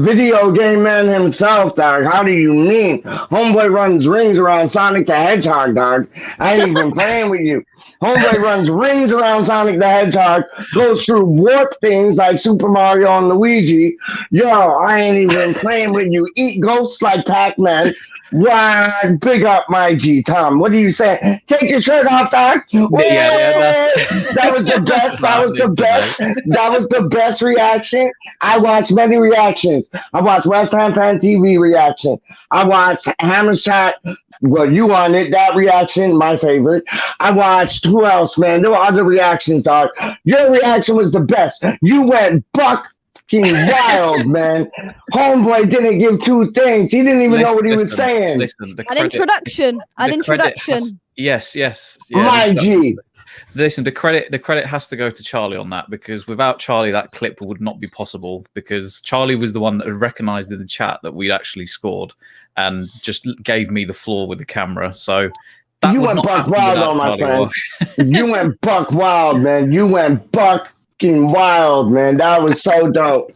Video Game Man himself, dog? How do you mean? Homeboy runs rings around Sonic the Hedgehog, dog. I ain't even playing with you. Homeboy runs rings around Sonic the Hedgehog, goes through warp things like Super Mario and Luigi. Yo, I ain't even playing with you. Eat ghosts like Pac-Man. Wow, big up my G, Tom. What do you say? Take your shirt off, dog. That was the best. That was the best reaction. I watched many reactions. I watched West Ham Fan TV reaction. I watched Hammer's Chat. Well, you on it. That reaction, my favorite. I watched, who else, man? There were other reactions, dog. Your reaction was the best. You went buck wild, man. Homeboy didn't give two things. He didn't even know what he was saying. An introduction. Yes. Yeah, my G. Listen, the credit has to go to Charlie on that, because without Charlie, that clip would not be possible, because Charlie was the one that had recognized in the chat that we'd actually scored and just gave me the floor with the camera. So that you went buck wild on my friend. You went buck wild, man. You went buck wild, man. That was so dope.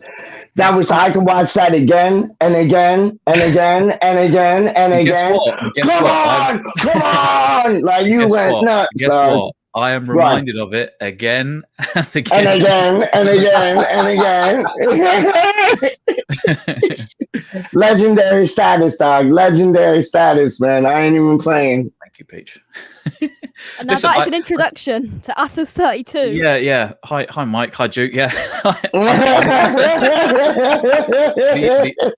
I could watch that again and again and again and again and again. Come on! Like, you went nuts. Guess what? I am reminded of it again and again. And again and again. Legendary status, dog. Legendary status, man. I ain't even playing. Thank you, Peach. And now that is an introduction to Athos 32. Yeah. Hi, Mike. Hi, Duke. Yeah.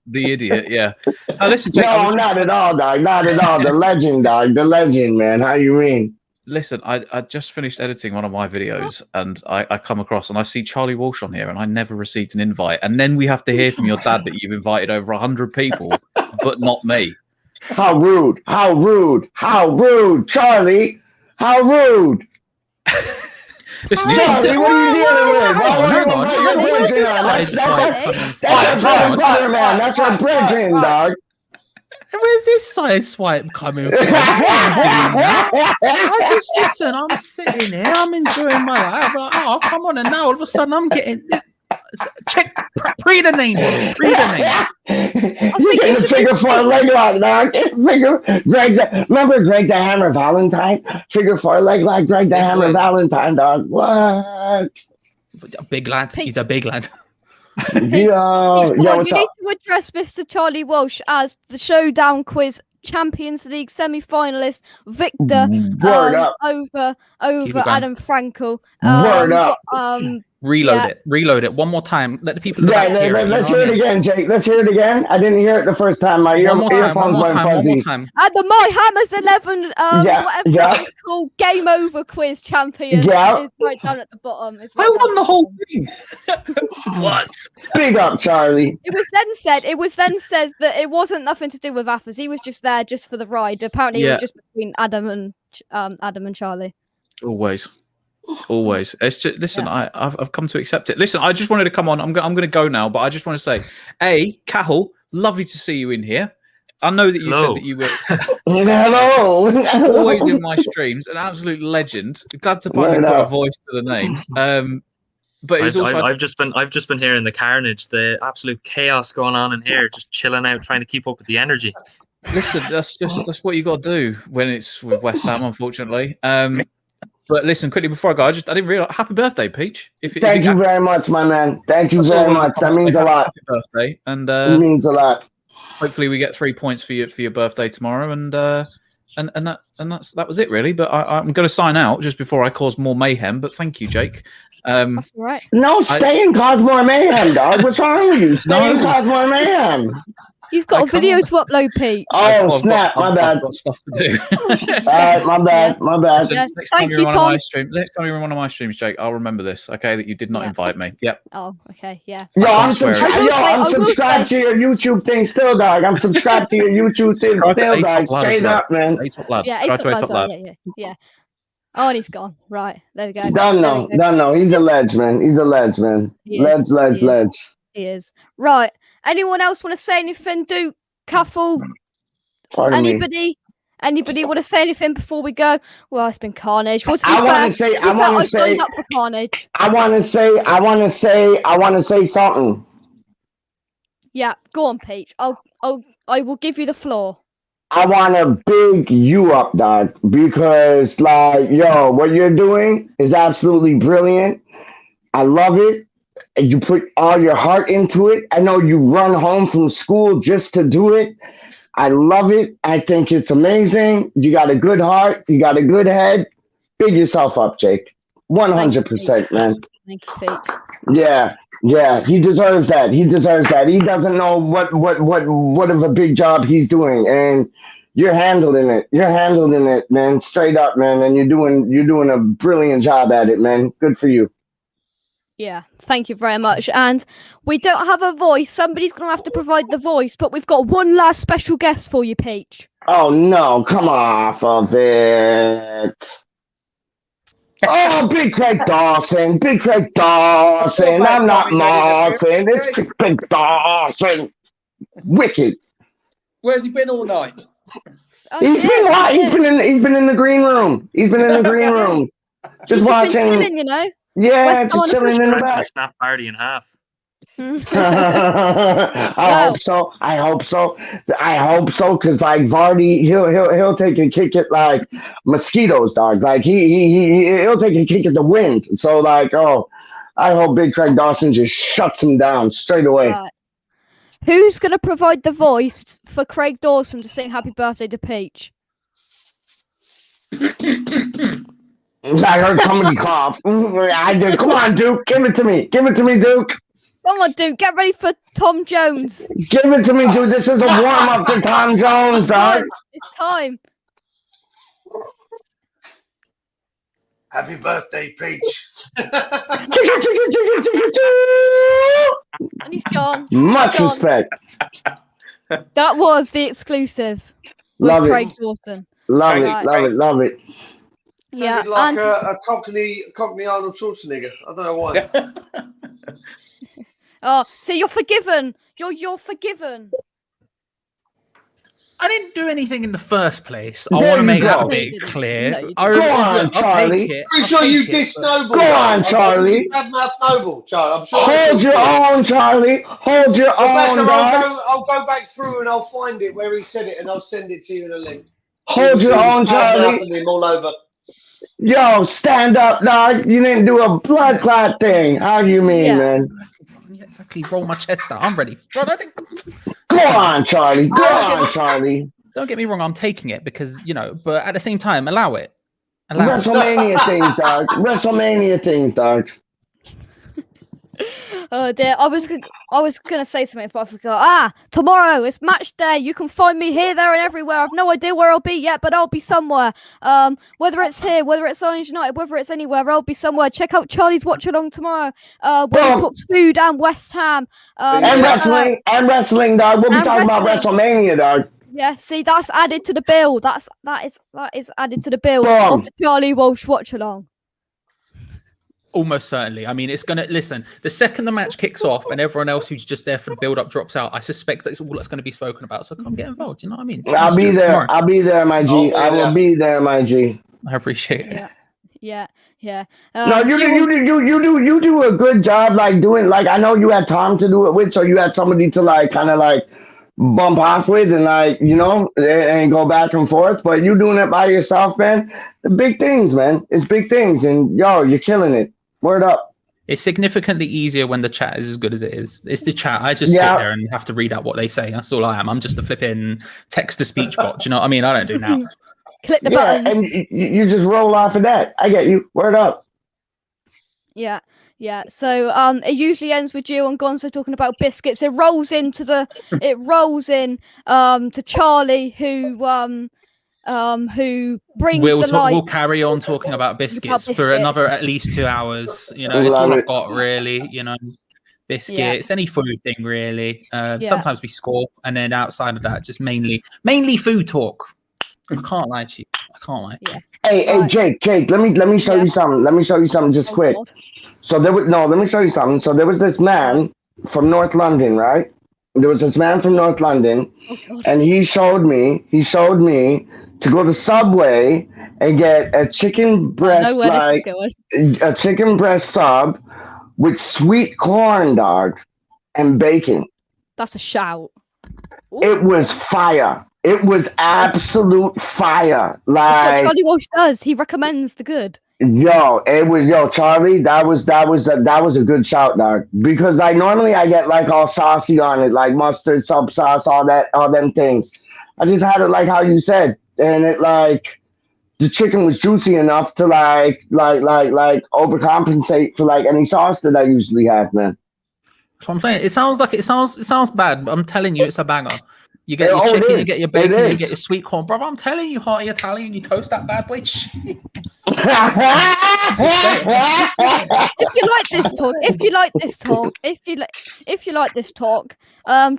the idiot. Yeah. Listen, Jake, no, not at all, dog. Not at all. The legend, dog. The legend, man. How you mean? Listen, I just finished editing one of my videos, and I come across and I see Charlie Walsh on here, and I never received an invite. And then we have to hear from your dad that you've invited over 100 people, but not me. How rude! How rude! How rude, Charlie! How rude! Listen, Charlie, what are you dealing with? That's your bridging, dog. Where's this side swipe coming from? Listen, I'm sitting here, I'm enjoying my life. Like, oh, come on, and now all of a sudden I'm getting Pre the name. Pre the name. You get a figure 4 leg lock, dog. Remember Greg the Hammer Valentine? Figure 4 leg lock, Greg the Hammer Valentine, dog. What? A big lad. He's a big lad. You need to address Mr. Charlie Walsh as the Showdown Quiz Champions League semi-finalist victor over Adam Frankel. Word up. Reload it one more time. Let the people let's hear it again, Jake. Let's hear it again. I didn't hear it the first time. My earphones went fuzzy. And the My Hammers 11 whatever it's called Game Over Quiz Champion is right down at the bottom. I won the whole thing. What? Big up, Charlie. It was then said that it wasn't nothing to do with Athers. He was just there just for the ride. Apparently it was just between Adam and Charlie. Always. It's just, listen, I've come to accept it. Listen, I just wanted to come on. I'm going to go now, but I just want to say, Cahill, lovely to see you in here. I know that you said that you were hello. always in my streams, an absolute legend. Glad to finally put a voice to the name. But I've just been hearing the carnage, the absolute chaos going on in here, just chilling out, trying to keep up with the energy. Listen, that's what you got to do when it's with West Ham, unfortunately. But listen, quickly before I go, I didn't realize. Happy birthday, Peach! Thank you very much, my man. Thank you very much. That means a lot. Happy birthday, and it means a lot. Hopefully, we get 3 points for your birthday tomorrow, and that was it really. But I'm going to sign out just before I cause more mayhem. But thank you, Jake. That's all right. No, stay and cause more mayhem, dog. What's wrong with you? Stay and cause more mayhem. You've got a video to upload, Pete. Oh, snap. My bad. I've got stuff to do. All right, my bad. My bad. Yeah. Next time you're on one of my streams, Jake, I'll remember this, okay, that you did not invite me. Yep. Oh, okay, yeah. Yo, I'm subscribed to your YouTube thing still, dog. I'm subscribed to your YouTube thing still, dog. Straight up, man. Yeah. Oh, and he's gone. Right, there we go. Done no. He's a ledge, man. He's a ledge, man. Ledge. He is. Right. Anyone else want to say anything? Duke, Cuffle, anybody want to say anything before we go? Well, it's been carnage. I want to say something. Yeah, go on, Peach. I will give you the floor. I want to big you up, dog, because what you're doing is absolutely brilliant. I love it. And you put all your heart into it. I know you run home from school just to do it. I love it. I think it's amazing. You got a good heart. You got a good head. Big yourself up, Jake. 100%, man. Thank you, Pete. Yeah. He deserves that. He doesn't know what of a big job he's doing, and you're handling it, man. Straight up, man. And you're doing a brilliant job at it, man. Good for you. Yeah, thank you very much. And we don't have a voice. Somebody's going to have to provide the voice, but we've got one last special guest for you, Peach. Oh, no. Come off of it. Oh, Big Craig Dawson. I'm not Mawson. It's Big Dawson. Wicked. Where's he been all night? He's been in the green room. Just watching. Chilling, you know. Yeah, just chilling in the back. Snap party in half. I hope so. Because like Vardy, he'll take a kick at like mosquitoes, dog. Like he'll take a kick at the wind. So like, I hope Big Craig Dawson just shuts him down straight away. Right. Who's gonna provide the voice for Craig Dawson to sing "Happy Birthday" to Peach? I heard somebody cough. I did. Come on, Duke. Give it to me, Duke. Come on, Duke. Get ready for Tom Jones. Give it to me, Duke. This is a warm-up to Tom Jones, dog. It's time. Happy birthday, Peach. And he's gone. Much respect. That was the exclusive with Love Craig it. Dawson. Love Right. it. Yeah, Sounded like and a Cockney Arnold Schwarzenegger. I don't know why. so you're forgiven. You're forgiven. I didn't do anything in the first place. I There want to you make that go. a bit No, clear. you I didn't. Go on, I'll Charlie. take it. Pretty I'll sure take you it, dissed but- Noble. Go on, Charlie. Bad mouth Noble, Charlie. I'm sure. Hold your own, Charlie. Hold your own, Rebecca, dog. I'll go back through and I'll find it where he said it and I'll send it to you in a link. Hold your own, Bad Charlie. mouthing him all over. Yo, stand up, dog. You didn't do a blood clot thing. How do you mean, Yeah. man? Yeah, exactly. Roll my chest out. I'm ready. Bro, Go on, Charlie. Go on, Charlie. Don't get me wrong. I'm taking it because but at the same time, allow it. Allow it. WrestleMania things, dog. WrestleMania things, dog. Oh dear, I was gonna say something, but I forgot. Tomorrow it's match day. You can find me here, there, and everywhere. I've no idea where I'll be yet, but I'll be somewhere. Whether it's here, whether it's Orange United, whether it's anywhere, I'll be somewhere. Check out Charlie's Watch Along tomorrow. Where he talks food and West Ham. And wrestling, dog. We'll be talking about WrestleMania, dog. Yeah, see, that's added to the bill. That is added to the bill Boom. of the Charlie Walsh Watch Along. Almost certainly. I mean, it's gonna listen. The second the match kicks off and everyone else who's just there for the build-up drops out, I suspect that's all that's going to be spoken about. So come get involved. You know what I mean? I'll be there. I'll be there, my G. I will be there, my G. I appreciate it. Yeah. No, you do a good job, like doing. Like I know you had Tom to do it with, so you had somebody to like kind of like bump off with and like and go back and forth. But you doing it by yourself, man. The big things, man. It's big things, and you're killing it. Word up. It's significantly easier when the chat is as good as it is. It's the chat. I just sit there and have to read out what they say. That's all I am. I'm just a flipping text-to-speech bot. You know what I mean? I don't do now. Click the buttons. And you just roll off of that. I get you. Word up. Yeah. So it usually ends with you and Gonzo talking about biscuits. It rolls in to Charlie who brings the light. We'll carry on talking about biscuits for another at least 2 hours. It's all I've got really. Biscuits, any food thing really. Sometimes we score, and then outside of that, just mainly food talk. I can't lie to you. Yeah. Hey, Jake. Let me show you something. Let me show you something just quick. God. So let me show you something. So there was this man from North London, right? There was this man from North London, and he showed me to go to Subway and get a chicken breast, a chicken breast sub with sweet corn, dog, and bacon. That's a shout. Ooh. It was fire. It was absolute fire. That's Like what Charlie Walsh does. He recommends the good. Charlie, that was a good shout, dog. Because normally I get like all saucy on it, like mustard, sub sauce, all them things. I just had it like how you said, and it like the chicken was juicy enough to like overcompensate for like any sauce that I usually have, man. That's what I'm saying. It sounds bad, but I'm telling you, it's a banger. You get your chicken, you get your bacon, you get your sweet corn, bro. I'm telling you, hearty Italian, you toast that bad boy. If you like this talk,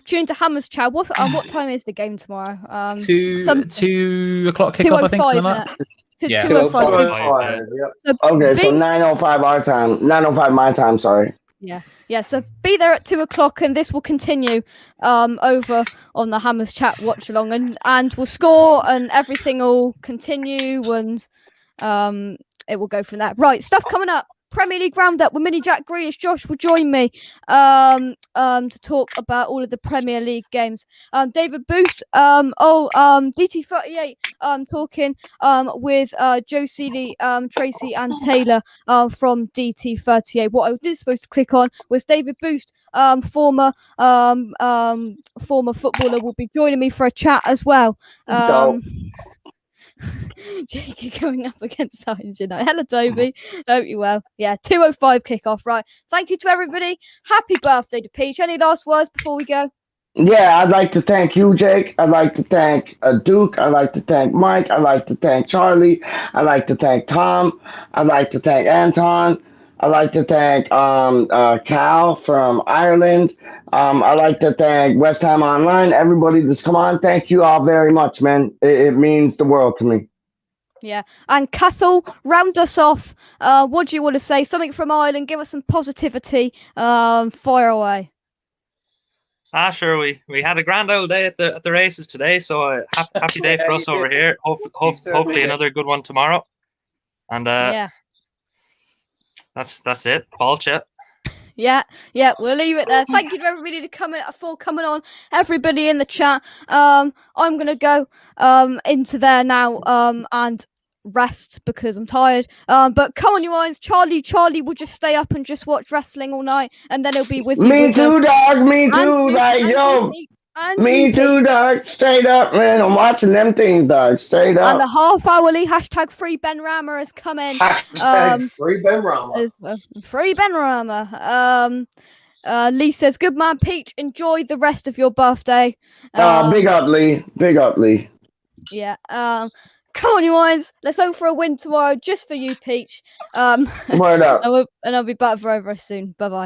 tune to Hammer's Chat. What time is the game tomorrow? 2 o'clock kickoff, I think, something like that. Yeah. 2:05. Yep. Okay, so 9:05 our time, 9:05 my time. Sorry. Yeah. So be there at 2 o'clock, and this will continue over on the Hammers Chat watch along, and we'll score, and everything will continue, and it will go from that. Right, stuff coming up. Premier League roundup with Mini Jack Grealish. Josh will join me to talk about all of the Premier League games. David Boost, DT38, talking with Joe Seeley, Tracy and Taylor from DT38. What I was supposed to click on was David Boost, former footballer, will be joining me for a chat as well. Jake going up against Orange United. Hello, Toby. Hope you well. Yeah, 2:05 kickoff. Right. Thank you to everybody. Happy birthday to Peach. Any last words before we go? Yeah, I'd like to thank you, Jake. I'd like to thank Duke. I'd like to thank Mike. I'd like to thank Charlie. I'd like to thank Tom. I'd like to thank Anton. I'd like to thank Cal from Ireland. I'd like to thank West Ham Online. Everybody that's come on, thank you all very much, man. It means the world to me. Yeah. And Cathal, round us off. What do you want to say? Something from Ireland. Give us some positivity. Fire away. Sure. We had a grand old day at the races today, so happy day for us over here. Hopefully another good one tomorrow. And yeah, that's it. Fall chat. Yeah, we'll leave it there. Thank you to everybody for coming on. Everybody in the chat. I'm gonna go into there now and rest because I'm tired. But come on, you guys. Charlie will just stay up and just watch wrestling all night, and then he'll be with you. Me too, dog. Me too. Like, yo. Me too, dog. Straight up, man. I'm watching them things, dog. Straight up. And the half-hourly hashtag free Ben Rama has come in. Hashtag free Ben Rama. Free Ben Rama. Lee says, "Good man, Peach. Enjoy the rest of your birthday." Big up, Lee. Big up, Lee. Yeah. Come on, you guys. Let's hope for a win tomorrow, just for you, Peach. Word up. And I'll be back very, very soon. Bye bye.